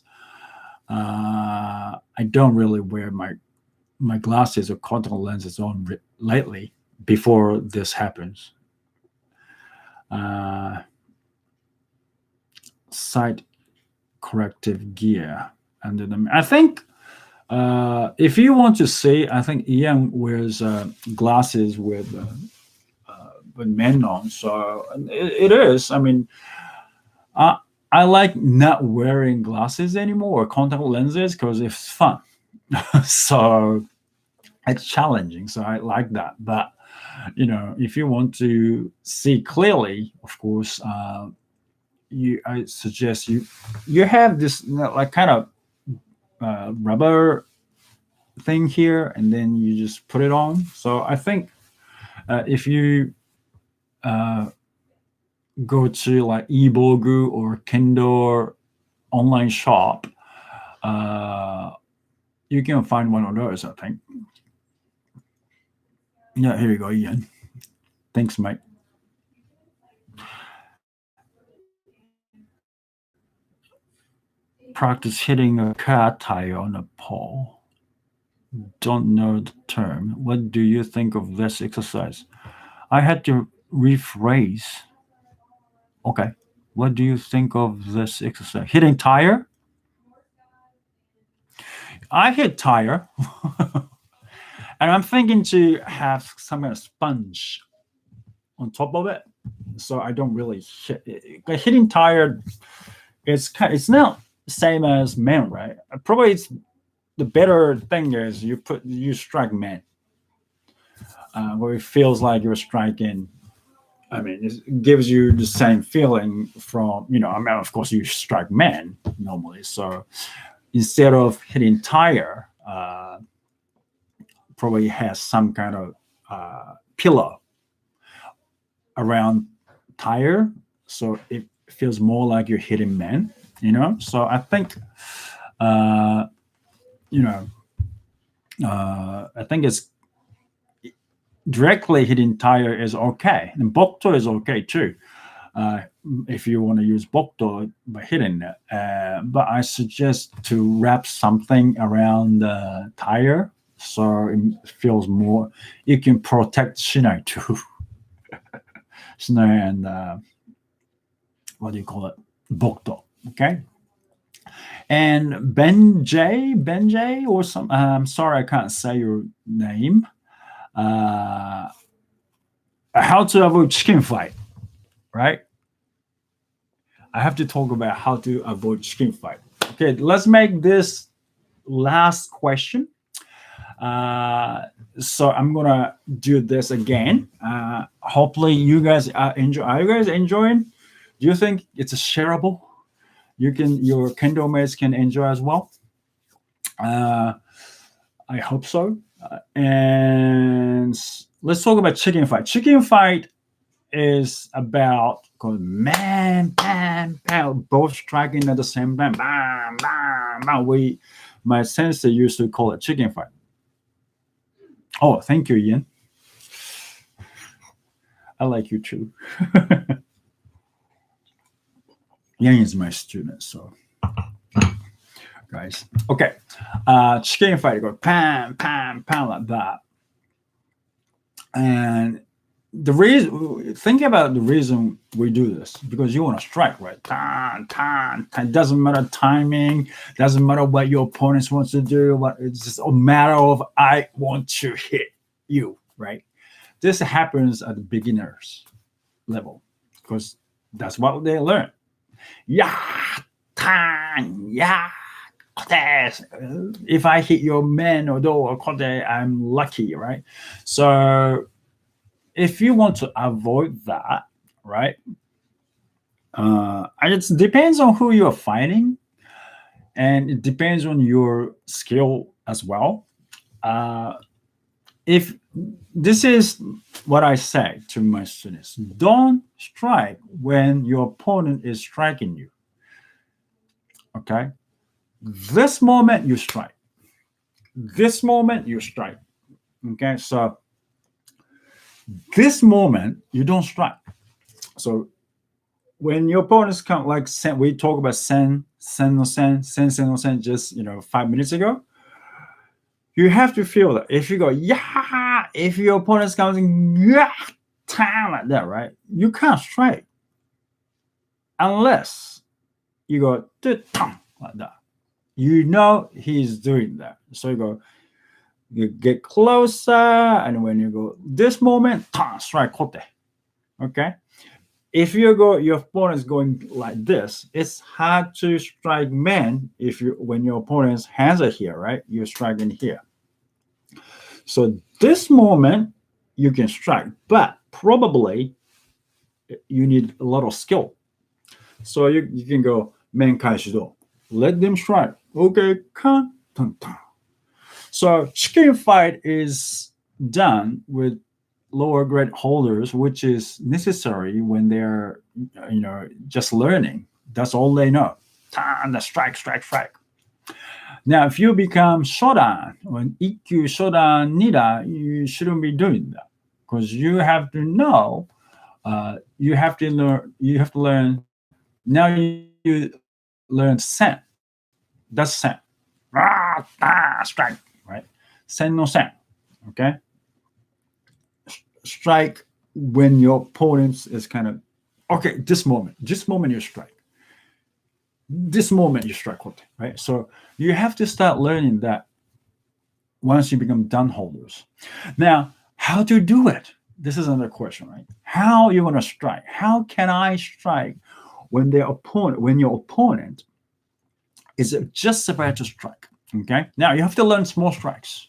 I don't really wear my glasses or contact lenses on lately. Before this happens, sight corrective gear under them. I think if you want to see, I think Ian wears glasses with men on. So it is. I mean, I like not wearing glasses anymore or contact lenses because it's fun. So it's challenging. So I like that. But if you want to see clearly, of course, I suggest you have this like kind of rubber thing here, and then you just put it on. So I think if you go to like Ebogu or Kendo online shop, you can find one of those, I think. Yeah, here you go, Ian. Thanks, mate. Practice hitting a cat tire on a pole. don't know the term. What do you think of this exercise? I had to rephrase. Okay. What do you think of this exercise? Hitting tire? I hit tire. And I'm thinking to have some kind of sponge on top of it. So I don't really hit it. Like hitting tire, it's not the same as man, right? Probably it's the better thing is you strike man. Where it feels like you're striking. I mean, it gives you the same feeling from, I mean, of course, you strike men normally. So instead of hitting tire, probably has some kind of pillow around tire. So it feels more like you're hitting men, So I think, uh, you know, I think it's directly hitting tire is okay. And Bokto is okay too. If you want to use Bokto by hitting it. But I suggest to wrap something around the tire so it feels more, you can protect Shinai too. Shinai and what do you call it? Bokto. Okay. And Benjay or some, I'm sorry, I can't say your name. How to avoid chicken fight, right? I have to talk about how to avoid chicken fight. Okay, let's make this last question. So I'm gonna do this again. Hopefully, you guys enjoy. Are you guys enjoying? Do you think it's shareable? Your Kendo mates can enjoy as well. I hope so. And let's talk about chicken fight. Chicken fight is about man, bam, bam, both striking at the same time. Bam, bam, bam. My sensei used to call it chicken fight. Oh, thank you, Ian. I like you too. Ian is my student, so guys. Okay. Chicken fight, go pam, pam, pam like that. And the reason, think about the reason we do this, because you want to strike, right? Tan, tan, tan. Doesn't matter timing, doesn't matter what your opponent wants to do, but it's just a matter of I want to hit you, right? This happens at the beginners level because that's what they learn. Yeah, tan, yeah. If I hit your man or do or kote, I'm lucky, right? So if you want to avoid that, right? And it depends on who you're fighting, and it depends on your skill as well. If this is what I say to my students, don't strike when your opponent is striking you. Okay, this moment you strike. This moment you strike. Okay, so this moment you don't strike. So when your opponents come, like we talk about sen no sen just 5 minutes ago, you have to feel that if you go yeah, if your opponent's coming yeah, like that, right? You can't strike unless you go like that. He's doing that. So you get closer, and when you go this moment, strike kote. Okay. If your opponent's going like this, it's hard to strike man when your opponent's hands are here, right? You're striking here. So this moment you can strike, but probably you need a lot of skill. So you can go men kaishido, let them strike. Okay, kan, tan, tan. So chicken fight is done with lower grade holders, which is necessary when they're just learning. That's all they know. The strike, strike, strike. Now, if you become shodan, when ikkyu, shodan, nida, you shouldn't be doing that because you have to know. You have to learn. You have to learn. Now you learn sen. That's sen. Strike, right? sen no sen. Okay, strike when your opponent is kind of okay. This moment you strike. This moment you strike, right? So you have to start learning that once you become dan holders. Now, how to do it? This is another question, right? How you want to strike? How can I strike when your opponent is just about to strike? Okay. Now you have to learn small strikes.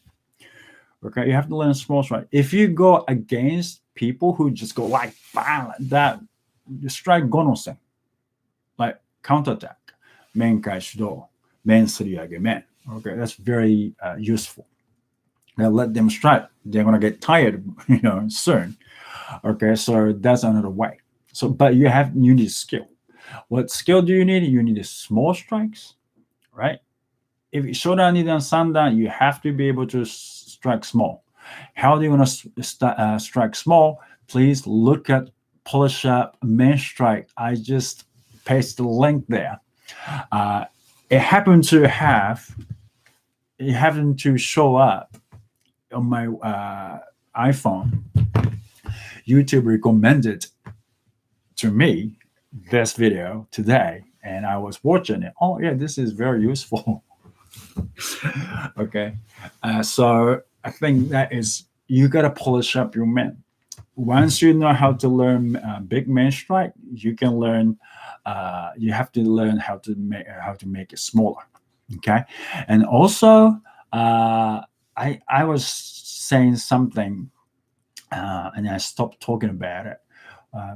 Okay, you have to learn small strike. If you go against people who just go like bam, like that, you strike gonosen, like counterattack, menkai shudo, men suriage men. Okay, that's very useful. Now let them strike. They're gonna get tired, soon. Okay, so that's another way. So, but you need skill. What skill do you need? You need small strikes, right? If shodan, nidan, sandan, you have to be able to strike small. How do you want to strike small? Please look at Polish Up main strike. I just pasted the link there. It happened to show up on my iPhone. YouTube recommended to me this video today, and I was watching it. Oh yeah, this is very useful. Okay, so I think that is you gotta polish up your men. Once you know how to learn big man strike, you can learn. You have to learn how to make it smaller. Okay, and also I was saying something, and I stopped talking about it.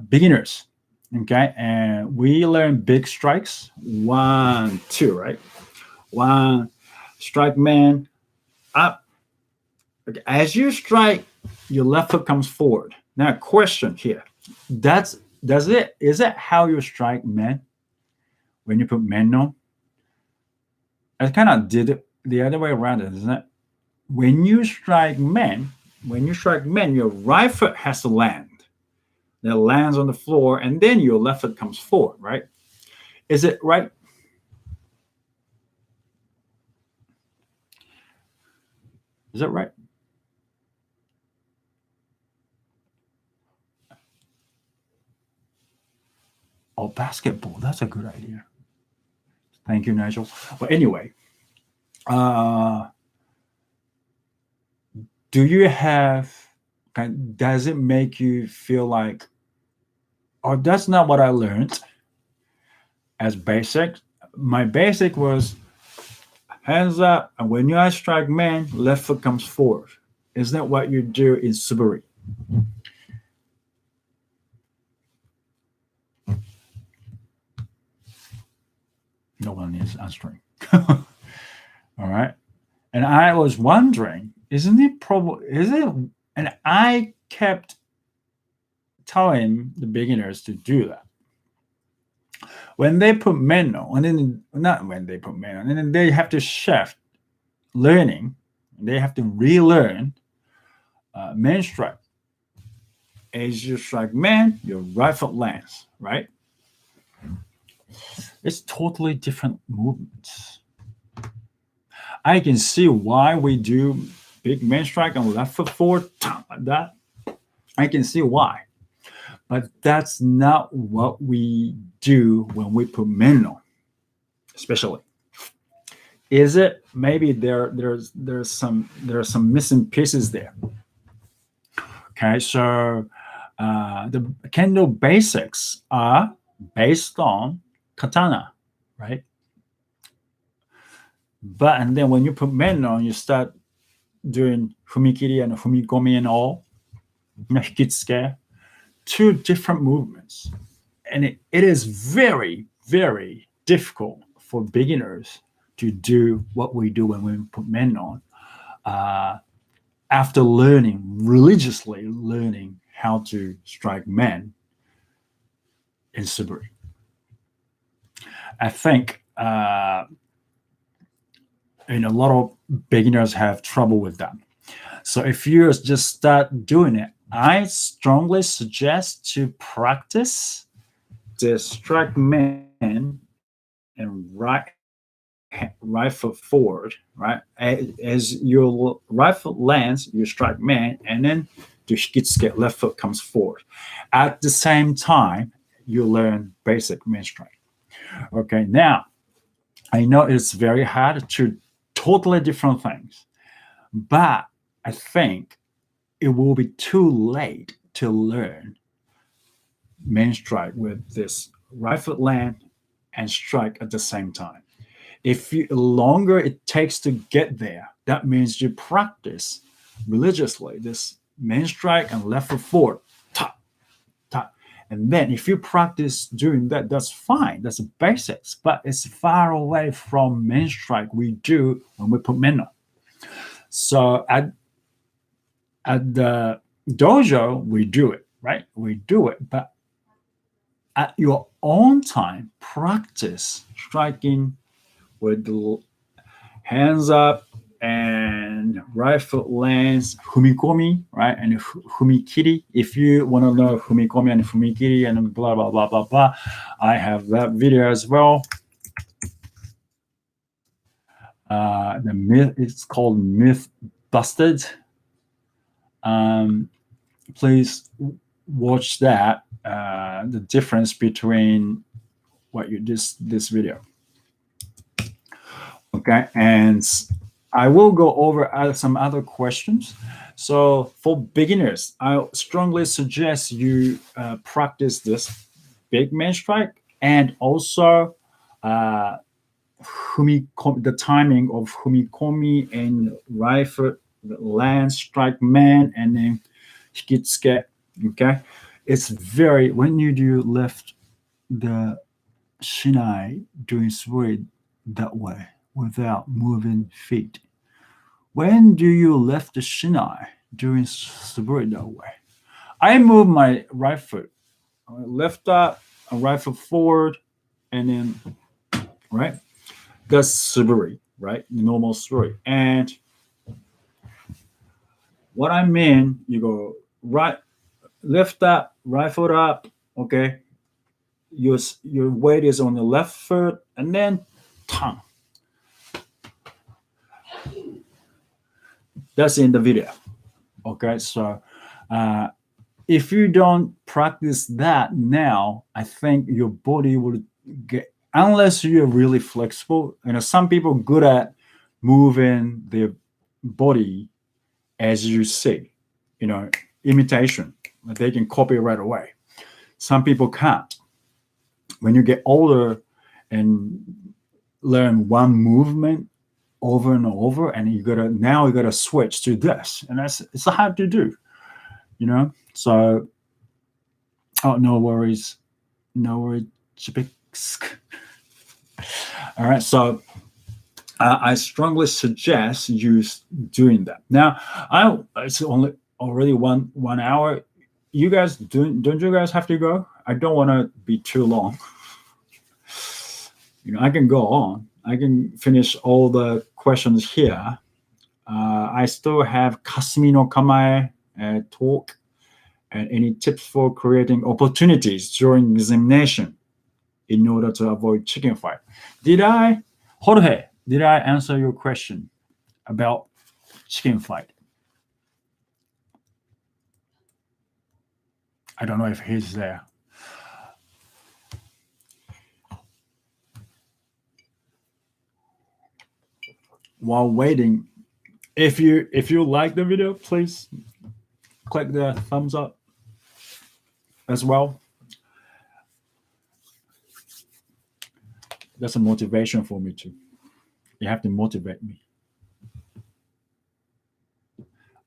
Beginners. Okay, and we learn big strikes. 1, 2, right? One strike man up. Okay. As you strike, your left foot comes forward. Now, question here. Is it how you strike man when you put men on? I kind of did it the other way around, isn't it? When you strike men, your right foot has to land. That lands on the floor, and then your left foot comes forward, right? Is it right? Is that right? Oh, basketball. That's a good idea. Thank you, Nigel. But anyway, do you have, does it make you feel like, oh, that's not what I learned as basic? My basic was hands up, and when you strike man, left foot comes forward. Isn't that what you do in Subari? No one is answering. All right. And I was wondering, isn't it probably, is it, and I kept telling the beginners to do that. When they put men on, and then not when they put men on, and then they have to shift learning, they have to relearn men strike. As you strike man, your right foot lands, right? It's totally different movements. I can see why we do big man strike on left foot forward, like that. I can see why. But that's not what we do when we put men on, especially. Is it? Maybe there's some missing pieces there. Okay, so the kendo basics are based on katana, right? But and then when you put men on, you start doing fumikiri and fumikomi and all, hikitsuke, two different movements. And it is very, very difficult for beginners to do what we do when we put men on. After religiously learning how to strike men in Subari. I think a lot of beginners have trouble with that. So if you just start doing it, I strongly suggest to practice the strike men and right right foot forward, right? As your right foot lands, you strike man, and then the hikitsuke left foot comes forward. At the same time, you learn basic main strike. Okay, now I know it's very hard to totally different things, but I think it will be too late to learn main strike with this right foot land and strike at the same time. If you longer it takes to get there, that means you practice religiously this main strike and left foot forward, tap, tap. And then if you practice doing that, that's fine. That's the basics, but it's far away from main strike we do when we put men on. So at the dojo, we do it, right? We do it, but at your own time, practice striking with the hands up and right foot lands, fumikomi, right? And fumikiri. If you want to know fumikomi and fumikiri and blah, blah, blah, blah, blah, I have that video as well. The myth, it's called Myth Busted. Please watch that. The difference between what you this video. Okay, and I will go over some other questions. So for beginners, I strongly suggest you practice this big main strike and also the timing of fumikomi and right foot land strike man and then hikitsuke. Okay, it's very when you do lift the shinai doing sword that way without moving feet. When do you lift the shinai doing suburi that way? I move my right foot, lift up, a right foot forward, and then right. That's suburi, right? Normal suburi. And what I mean, you go right, lift up, right foot up. Okay, your weight is on the left foot, and then tongue. That's in the video. Okay, so if you don't practice that now, I think your body will get, unless you're really flexible. You know, some people good at moving their body as you see, you know, imitation. They can copy right away. Some people can't. When you get older and learn one movement over and over, and you gotta switch to this, and it's hard to do, you know. So, no worries, all right, so I strongly suggest you doing that. Now, it's already one hour. You guys don't you guys have to go? I don't want to be too long. You know, I can go on. I can finish all the questions here. I still have Kasumi no Kamae talk and any tips for creating opportunities during examination in order to avoid chicken fight. Jorge, did I answer your question about chicken fight? I don't know if he's there. While waiting, if you like the video, please click the thumbs up as well. That's a motivation for me too. You have to motivate me.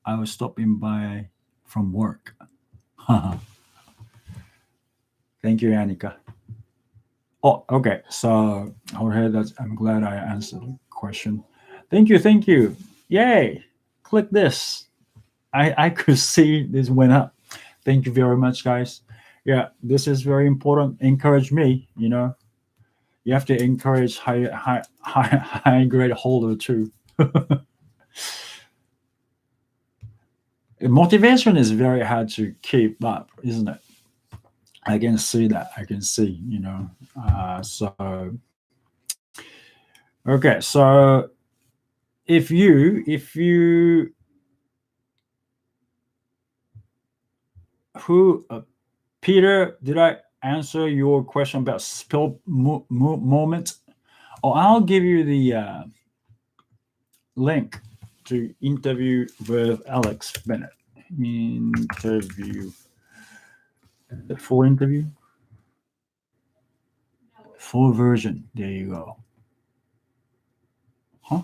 I was stopping by from work. Thank you, Annika. Oh, okay. So, Jorge, I'm glad I answered the question. Thank you. Yay! Click this. I could see this went up. Thank you very much, guys. Yeah, this is very important. Encourage me. You know, you have to encourage high grade holder too. Motivation is very hard to keep up, isn't it? I can see that. I can see, you know. So Okay, so if you who Peter, did I answer your question about spill moment? Or I'll give you the link to interview with Alex Bennett. Interview, the full interview, full version. There you go. Huh?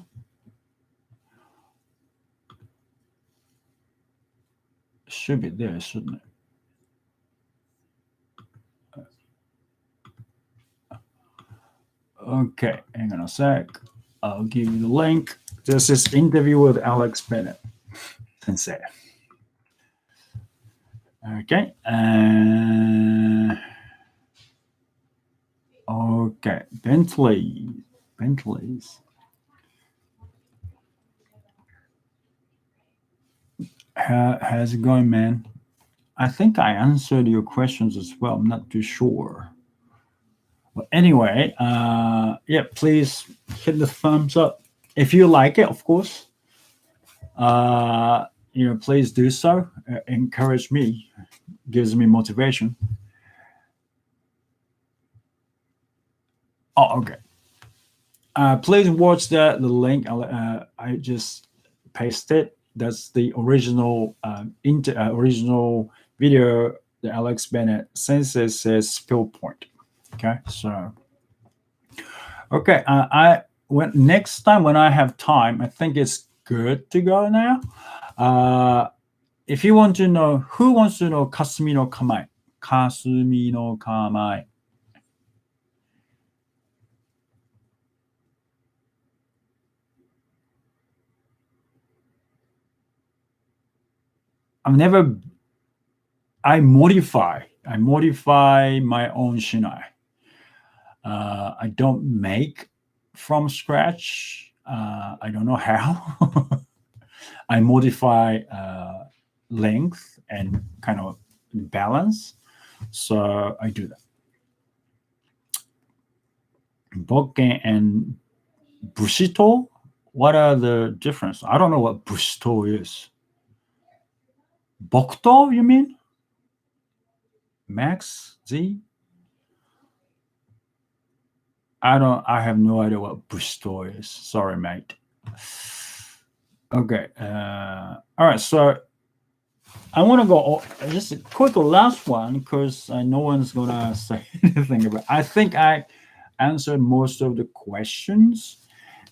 Should be there, shouldn't it? Okay, hang on a sec. I'll give you the link. This is interview with Alex Bennett, sensei. Okay. Okay. Bentleys. How's it going, man? I think I answered your questions as well. I'm not too sure. But anyway, yeah, please hit the thumbs up if you like it, of course. Please do so. Encourage me, gives me motivation. Oh, okay. Please watch the link. I just pasted. That's the original video that Alex Bennett sensei says spill point. Okay, so okay, I when next time when I have time, I think it's good to go now. If you want to know, who wants to know Kasumi no Kamae? Kasumi no Kamae. I've never. I modify my own shinai. I don't make from scratch. I don't know how. I modify length and kind of balance. So I do that. Bokken and Bushito. What are the difference? I don't know what Bushito is. Bokuto, you mean? Max Z? I have no idea what Bushito is. Sorry, mate. Okay. All right. So I want to go just a quick last one because no one's gonna say anything about. I think I answered most of the questions,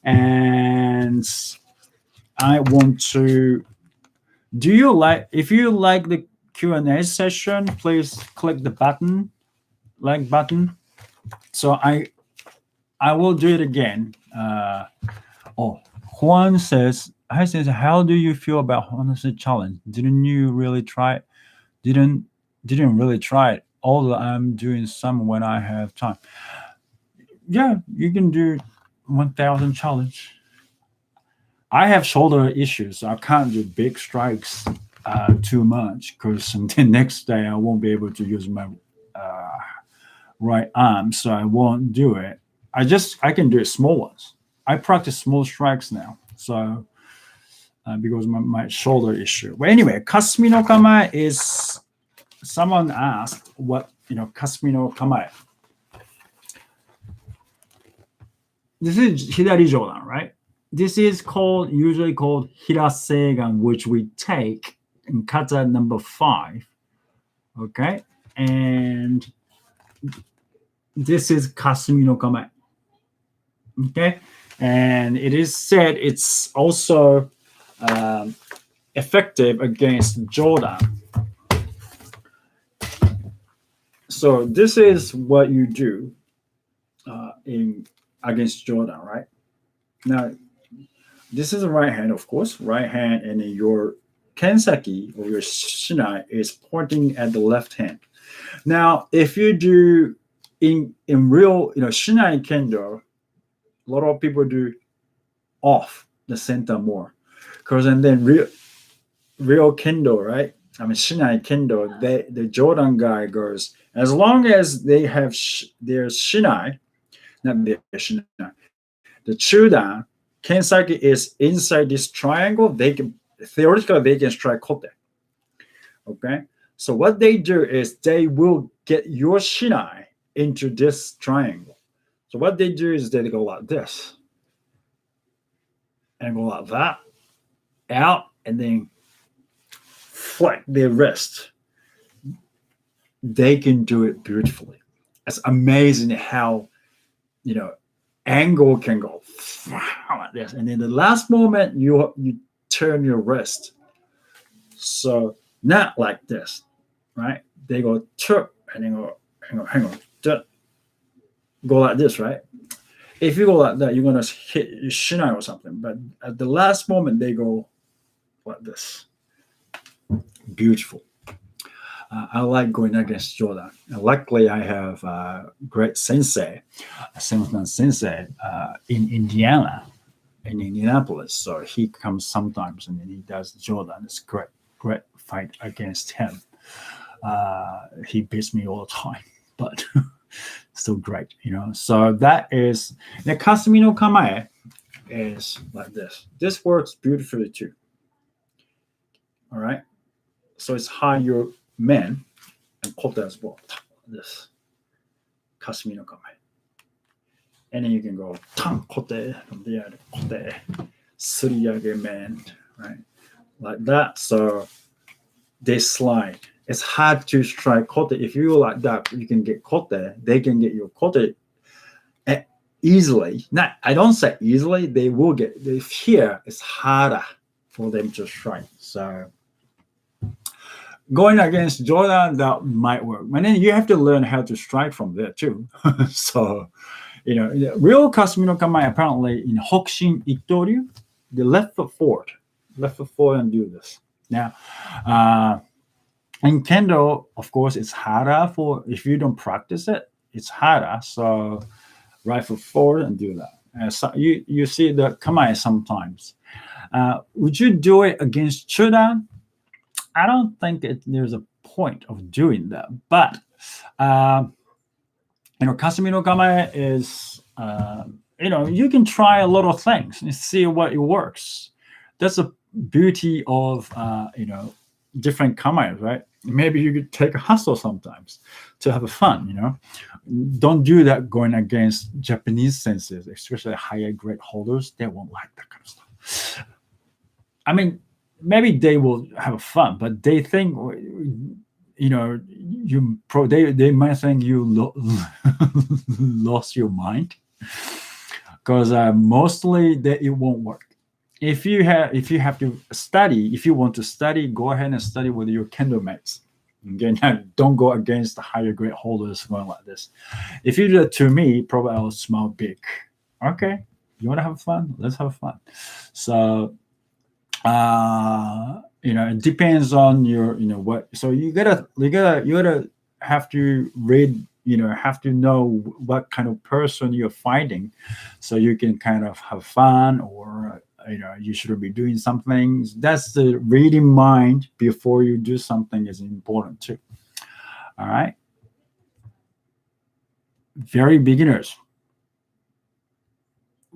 and I want to. Do you like? If you like the Q&A session, please click the like button. So I will do it again. Juan says, "Hi, says, how do you feel about Honesty Challenge? Didn't you really try it? Didn't really try it. Although I'm doing some when I have time. Yeah, you can do 1,000 challenge. I have shoulder issues, so I can't do big strikes too much because the next day I won't be able to use my uh, right arm, so I won't do it. I can do small ones. I practice small strikes now, so because my shoulder issue. But anyway, Kasumi no Kamae is someone asked what Kasumi no Kamae. This is Hidari Jodan, right? This is usually called Hirasegan, which we take in kata number 5. Okay, and this is Kasumi no Kamae. Okay, and it is said it's also effective against Jodan. So this is what you do in against Jodan, right? Now, this is the right hand, of course, right hand, and then your kensaki or your shinai is pointing at the left hand. Now, if you do in real, shinai kendo, a lot of people do off the center more, because and then real kendo, right? I mean shinai kendo, the Jodan guy goes as long as they have their shinai, not their shinai, the chudan, kensaki is inside this triangle. They can theoretically they can strike kote. Okay, so what they do is they will get your shinai into this triangle. So what they do is they go like this and go like that, out, and then flick their wrist. They can do it beautifully. It's amazing how, angle can go like this, and in the last moment you turn your wrist. So not like this, right? They go turn and then go hang on, go like this, right? If you go like that, you're gonna hit your shinai or something. But at the last moment, they go like this. Beautiful. I like going against Jordan. And luckily, I have a great sensei, a sensei in Indiana, in Indianapolis. So he comes sometimes and then he does Jordan. It's great fight against him. He beats me all the time, but still great, So that is the Kasumi no Kamae is like this. This works beautifully too. All right. So it's high your men and kote as well. This Kasumi no Kamae. And then you can go tan kote from there, kote, suriyage men, right? Like that. So they slide. It's hard to strike kote. If you like that, you can get kote. They can get your kote easily. Not, I don't say easily. They will get. Here it's harder for them to strike. So going against Jordan, that might work. And then you have to learn how to strike from there too. So, real Kasumi no Kamae apparently in Hokushin Ittoryu, the left foot forward and do this. Now, in Kendo, of course, it's harder if you don't practice it, it's harder. So right foot forward and do that. So you see the Kamae sometimes. Would you do it against Chudan? I don't think there's a point of doing that. But, Kasumi no Kamae is, you can try a lot of things and see what works. That's the beauty of, different Kamae, right? Maybe you could take a hustle sometimes to have fun, Don't do that going against Japanese senseis, especially higher grade holders. They won't like that kind of stuff. I mean, maybe they will have fun, but they think, they might think you lost your mind, because mostly it won't work. If you have to study, if you want to study, go ahead and study with your Kendo mates. Again, don't go against the higher grade holders going like this. If you do that to me, probably I'll smile big. Okay, you want to have fun? Let's have fun. So, it depends on your, what. So you gotta have to read. Have to know what kind of person you're fighting, so you can kind of have fun, or you should be doing something. That's the reading mind before you do something is important too. All right. Very beginners.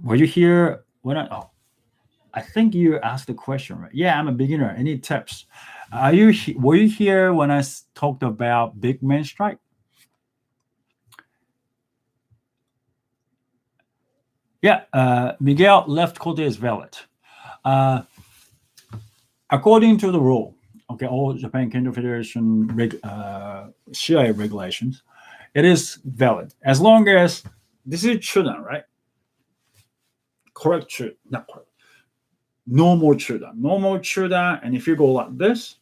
Were you here when I think you asked the question, right? Yeah, I'm a beginner. Any tips? Were you here when I talked about big man strike? Yeah, Miguel, left kote is valid. According to the rule, okay, all Japan Kendo Federation Shiai regulations, it is valid as long as this is chudan, right? Correct chudan, not correct. Normal chudan, and if you go like this,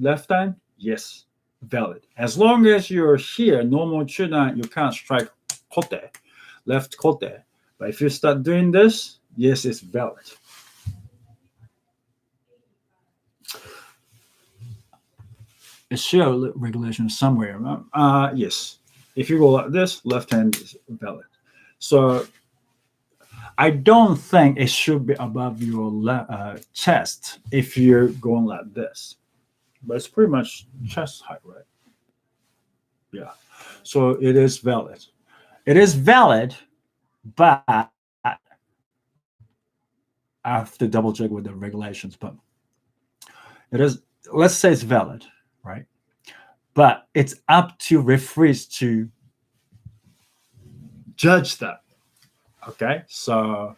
left hand, yes, valid. As long as you're here, normal chudan, you can't strike kote, left kote. But if you start doing this, yes, it's valid. A share regulation somewhere. Yes. If you go like this, left hand is valid. So I don't think it should be above your chest if you're going like this. But it's pretty much chest height, right? Yeah. So it is valid. It is valid, but I have to double check with the regulations, but it is. Let's say it's valid, right? But it's up to referees to judge that. Okay, so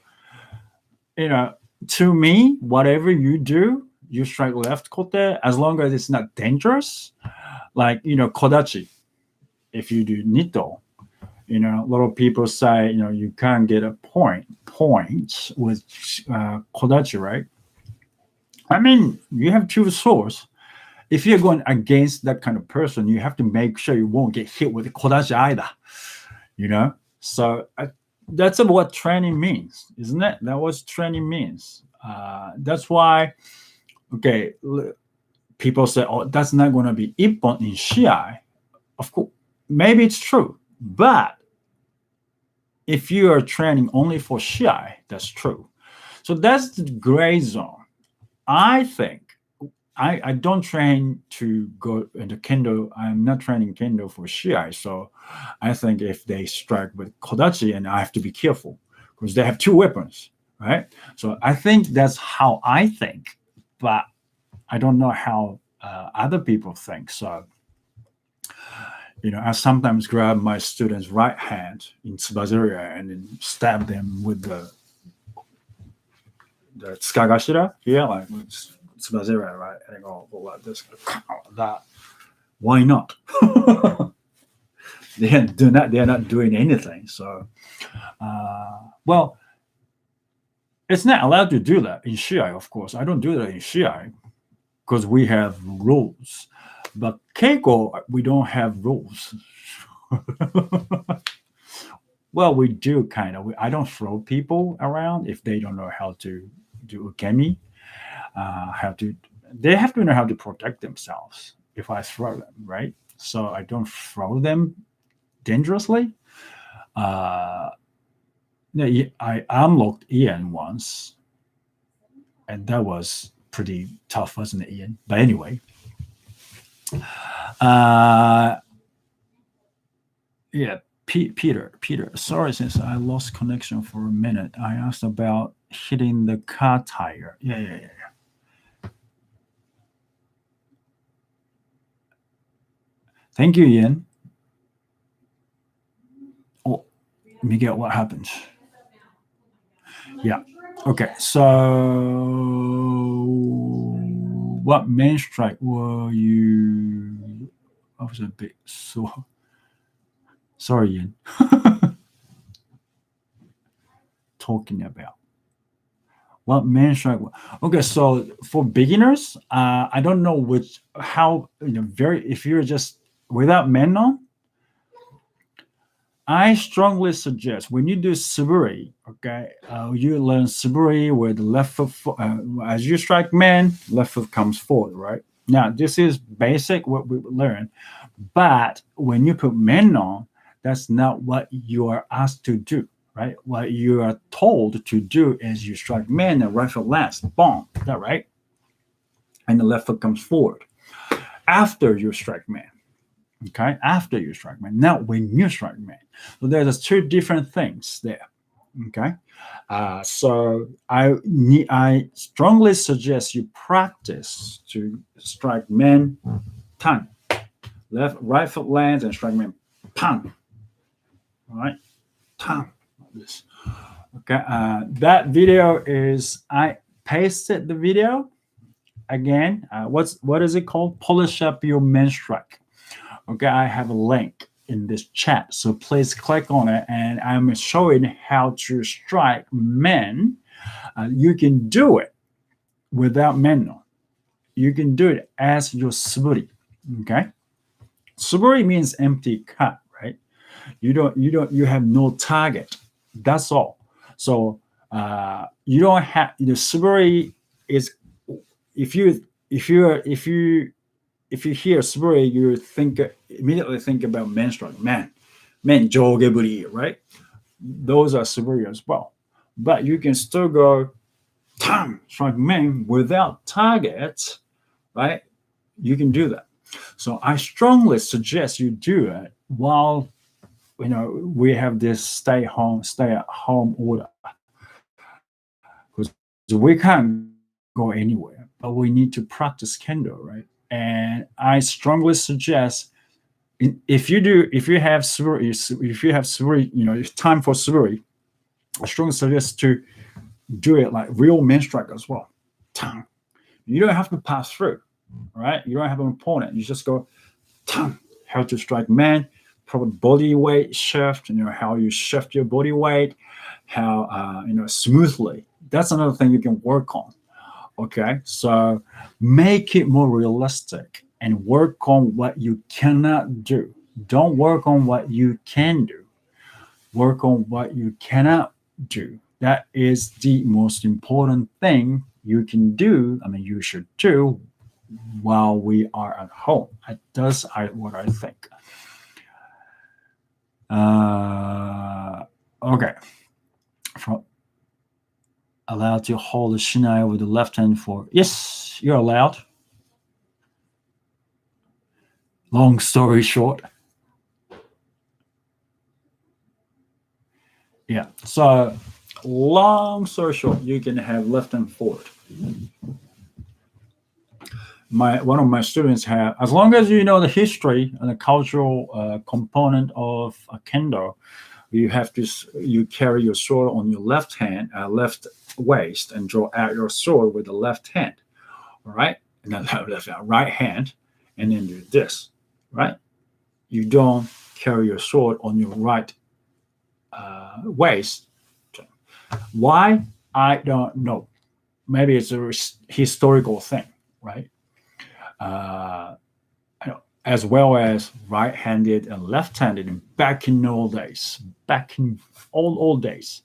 to me, whatever you do, you strike left kote as long as it's not dangerous. Like kodachi. If you do nito, a lot of people say you can't get a point with kodachi, right? I mean, you have two swords. If you're going against that kind of person, you have to make sure you won't get hit with kodachi either. So that's what training means, isn't it? That what training means. That's why, okay, people say, oh, that's not going to be ippon in shiai. Of course, maybe it's true, but if you are training only for shiai, that's true. So that's the gray zone. I think I don't train to go into kendo. I'm not training kendo for shiai. So I think if they strike with kodachi, and I have to be careful because they have two weapons, right? So I think that's how I think, but I don't know how other people think. So I sometimes grab my students' right hand in tsubazera and then stab them with the tsukagashira here, like tsubazera, right? And I go like this, that. Why not? They're not doing anything. So, well, it's not allowed to do that in shiai. Of course, I don't do that in shiai because we have rules. But keiko, we don't have rules. Well, we do kind of. I don't throw people around if they don't know how to do ukemi. They have to know how to protect themselves if I throw them, right? So I don't throw them dangerously. Yeah, I unlocked Ian once, and that was pretty tough, wasn't it, Ian? But anyway, yeah, Peter. Sorry, since I lost connection for a minute. I asked about hitting the car tire. Yeah. Thank you, Ian. Oh, Miguel, what happened? Yeah. Okay. So, what main strike were you? I was a bit so. Sorry, Ian. Talking about what main strike? Okay, so for beginners, I don't know how very if you're just without menon. I strongly suggest when you do suburi, okay, you learn suburi where the left foot, as you strike man, left foot comes forward, right? Now, this is basic what we learn, but when you put men on, that's not what you are asked to do, right? What you are told to do is you strike man and right foot lands, boom, that right? And the left foot comes forward after you strike man. Okay, after you strike man, not when you strike man. So there's two different things there. Okay, so I strongly suggest you practice to strike man, tan, right foot lands and strike man, pan. All right, tan. This. Okay, that video is I pasted the video again. What is it called? Polish up your man strike. Okay, I have a link in this chat, so please click on it, and I'm showing how to strike men. You can do it without men. You can do it as your suburi. Okay, suburi means empty cut, right? You have no target. That's all. So you don't have suburi is if you hear suburi, you immediately think about men strike, men jogeburi, right? Those are suburi as well. But you can still go tam strike men without targets, right? You can do that. So I strongly suggest you do it while we have this stay at home order. Because we can't go anywhere, but we need to practice kendo, right? And I strongly suggest if you have suri, if you have suri, time for suri, I strongly suggest to do it like real men strike as well. Tang. You don't have to pass through, right? You don't have an opponent. You just go tang, how to strike man, probably body weight shift, how you shift your body weight, how smoothly. That's another thing you can work on. Okay, so make it more realistic and work on what you cannot do. Don't work on what you can do. Work on what you cannot do. That is the most important thing you can do. I mean, you should do while we are at home. That's what I think. Okay. Allowed to hold the shinai with the left hand for. Yes, you're allowed. Long story short. Yeah. So, long story short, you can have left hand forward. One of my students have, as long as you know the history and the cultural component of kendo, you carry your sword on your left hand, left waist, and draw out your sword with the left hand. All right, and then right hand, and then do this. Right, you don't carry your sword on your right waist. Why? I don't know. Maybe it's a historical thing, right? Uh, as well as right-handed and left-handed back in old days, back in old days,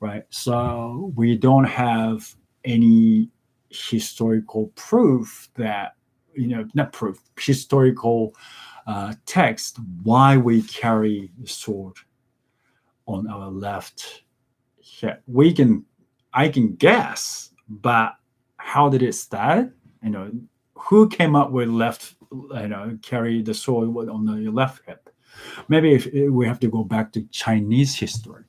right? So we don't have any historical proof that, not proof, historical text why we carry the sword on our left hip. I can guess, but how did it start? Who came up with left, carry the sword on the left hip? Maybe if we have to go back to Chinese history.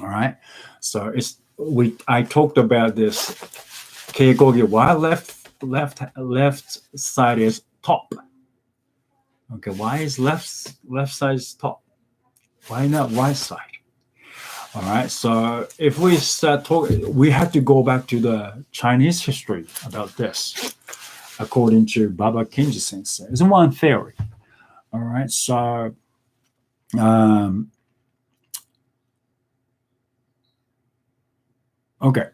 All right. So I talked about this keikogi. Why left side is top? Okay, why is left side top? Why not right side? All right. So if we start talking, we have to go back to the Chinese history about this, according to Baba Kenji Sensei. It's one theory. All right. So okay.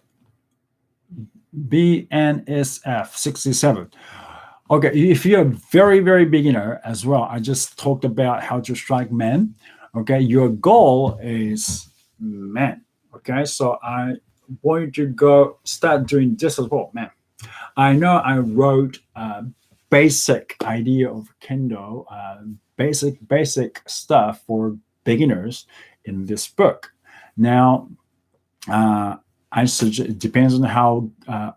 BNSF 67. Okay, if you're a very, very beginner as well, I just talked about how to strike men. Okay, your goal is men. Okay, so I want you to start doing this as well, man. I know I wrote basic idea of kendo, basic stuff for beginners in this book. Now, I suggest it depends on how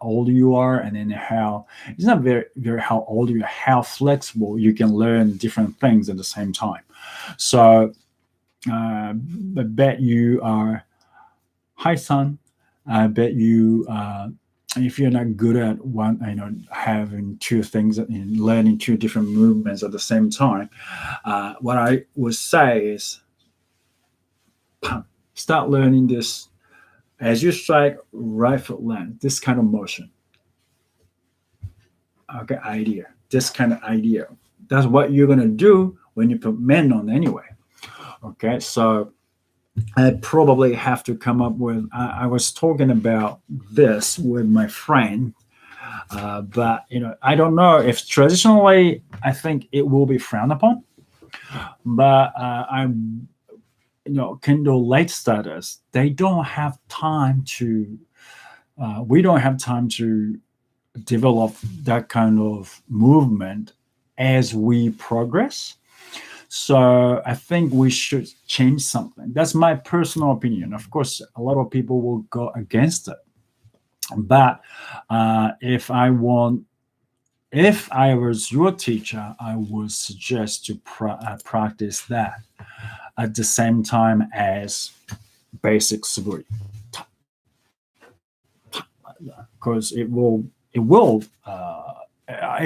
old you are, and then it's not very how old you are, how flexible you can learn different things at the same time. So I bet you are, hi son. I bet you if you're not good at having two things and learning two different movements at the same time, what I would say is start learning this. As you strike right foot land, this kind of motion. Okay, idea. This kind of idea. That's what you're gonna do when you put men on anyway. Okay, so I probably have to come up with. I was talking about this with my friend, but I don't know if traditionally I think it will be frowned upon, but I'm Kendo late starters, they don't have time to. We don't have time to develop that kind of movement as we progress. So I think we should change something. That's my personal opinion. Of course, a lot of people will go against it. But if I was your teacher, I would suggest to practice that at the same time as basic suburi. because it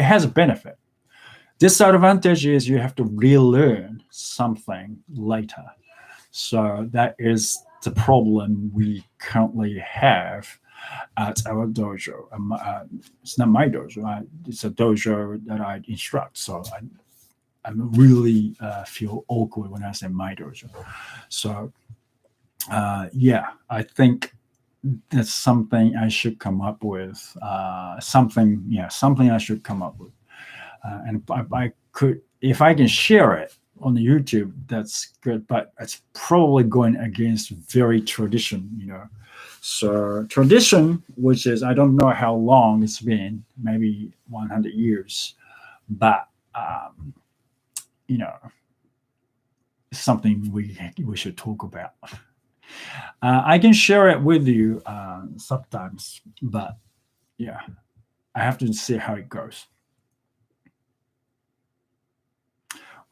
has a benefit. Disadvantage is you have to relearn something later. So that is the problem we currently have at our dojo. It's not my dojo. It's a dojo that I instruct. So I really feel awkward when I say my dojo. So yeah, I think that's something I should come up with. Something I should come up with. And I could, if I can share it on the YouTube, that's good. But it's probably going against very tradition, So tradition, which is I don't know how long it's been, maybe 100 years, but something we should talk about. I can share it with you sometimes, but yeah, I have to see how it goes.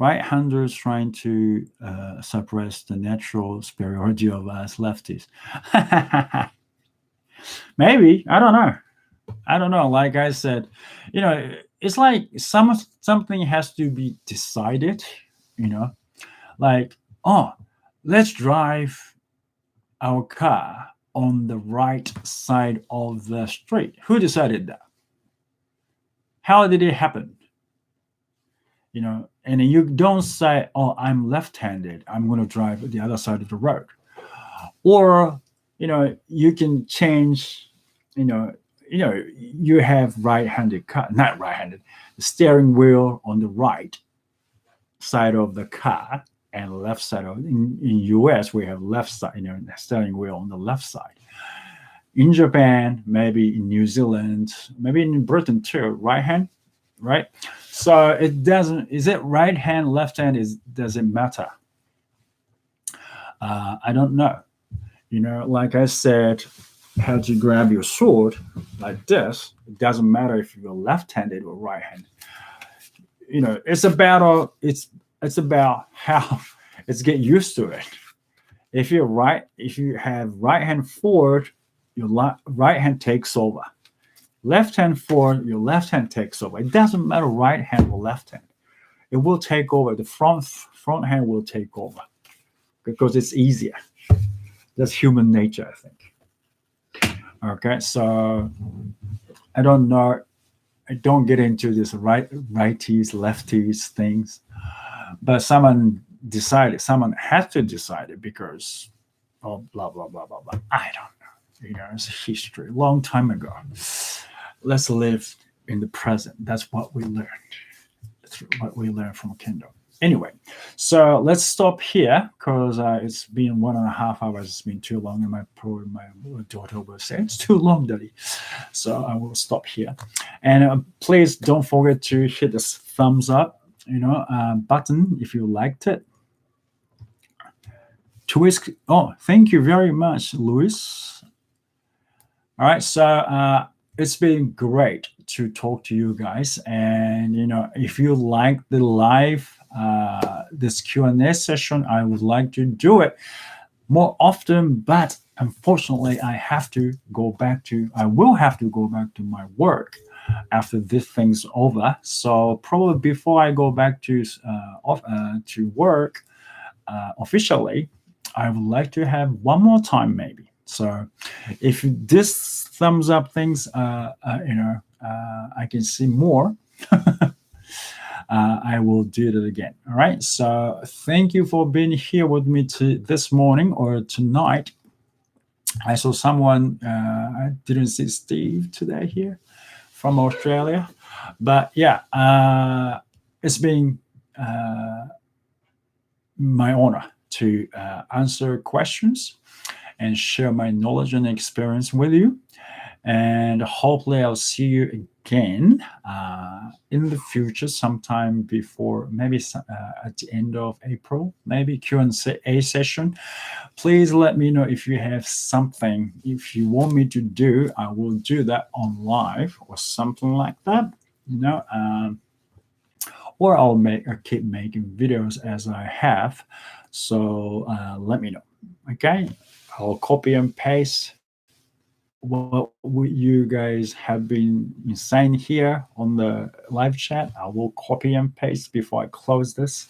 Right-handers trying to suppress the natural superiority of us lefties. Maybe, I don't know. Like I said, it's like something has to be decided. Like, oh, let's drive our car on the right side of the street. Who decided that? How did it happen? And you don't say, oh, I'm left-handed, I'm going to drive the other side of the road. Or, you can change, you have right-handed car, not right-handed, the steering wheel on the right side of the car and left side in US, we have left side, the steering wheel on the left side. In Japan, maybe in New Zealand, maybe in Britain too, right hand, right? So it doesn't, is it right hand, left hand, does it matter? I don't know. Like I said, how to grab your sword like this, it doesn't matter if you're left-handed or right-handed. It's about how it's get used to it. If you have right hand forward, your right hand takes over. Left hand forward, your left hand takes over. It doesn't matter right hand or left hand. It will take over. The front hand will take over because it's easier. That's human nature, I think. Okay, so I don't know. I don't get into this righties, lefties things, but someone had to decide it because of blah, blah, blah, blah, blah. I don't know. It's a history, a long time ago. Let's live in the present. That's what we learned. That's what we learned from Kendo. Anyway, so let's stop here because it's been 1.5 hours. It's been too long, and my daughter will say it's too long, Daddy. So I will stop here. And please don't forget to hit the thumbs up, button if you liked it. Twist. Oh, thank you very much, Luis. All right, so it's been great to talk to you guys, and if you like the live this Q&A session, I would like to do it more often, but unfortunately I will have to go back to my work after this thing's over. So probably before I go back to work officially, I would like to have one more time maybe. So if this thumbs up things, I can see more. I will do it again. All right. So thank you for being here with me this morning or tonight. I saw someone. I didn't see Steve today here from Australia, but yeah, it's been my honor to answer questions and share my knowledge and experience with you. And hopefully I'll see you again in the future, sometime before, maybe at the end of April, maybe Q&A session. Please let me know if you have something. If you want me to do, I will do that on live or something like that, or I'll keep making videos as I have. So let me know. Okay, I'll copy and paste what you guys have been saying here on the live chat. I will copy and paste before I close this.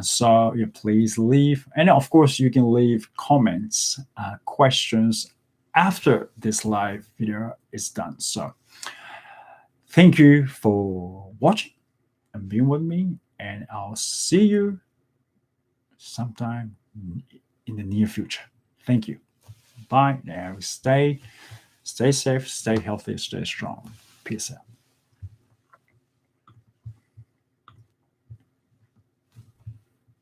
So yeah, please leave, and of course you can leave comments, questions after this live video is done. So thank you for watching and being with me, and I'll see you sometime in the near future. Thank you. Bye. Now stay safe, stay healthy, stay strong. Peace out.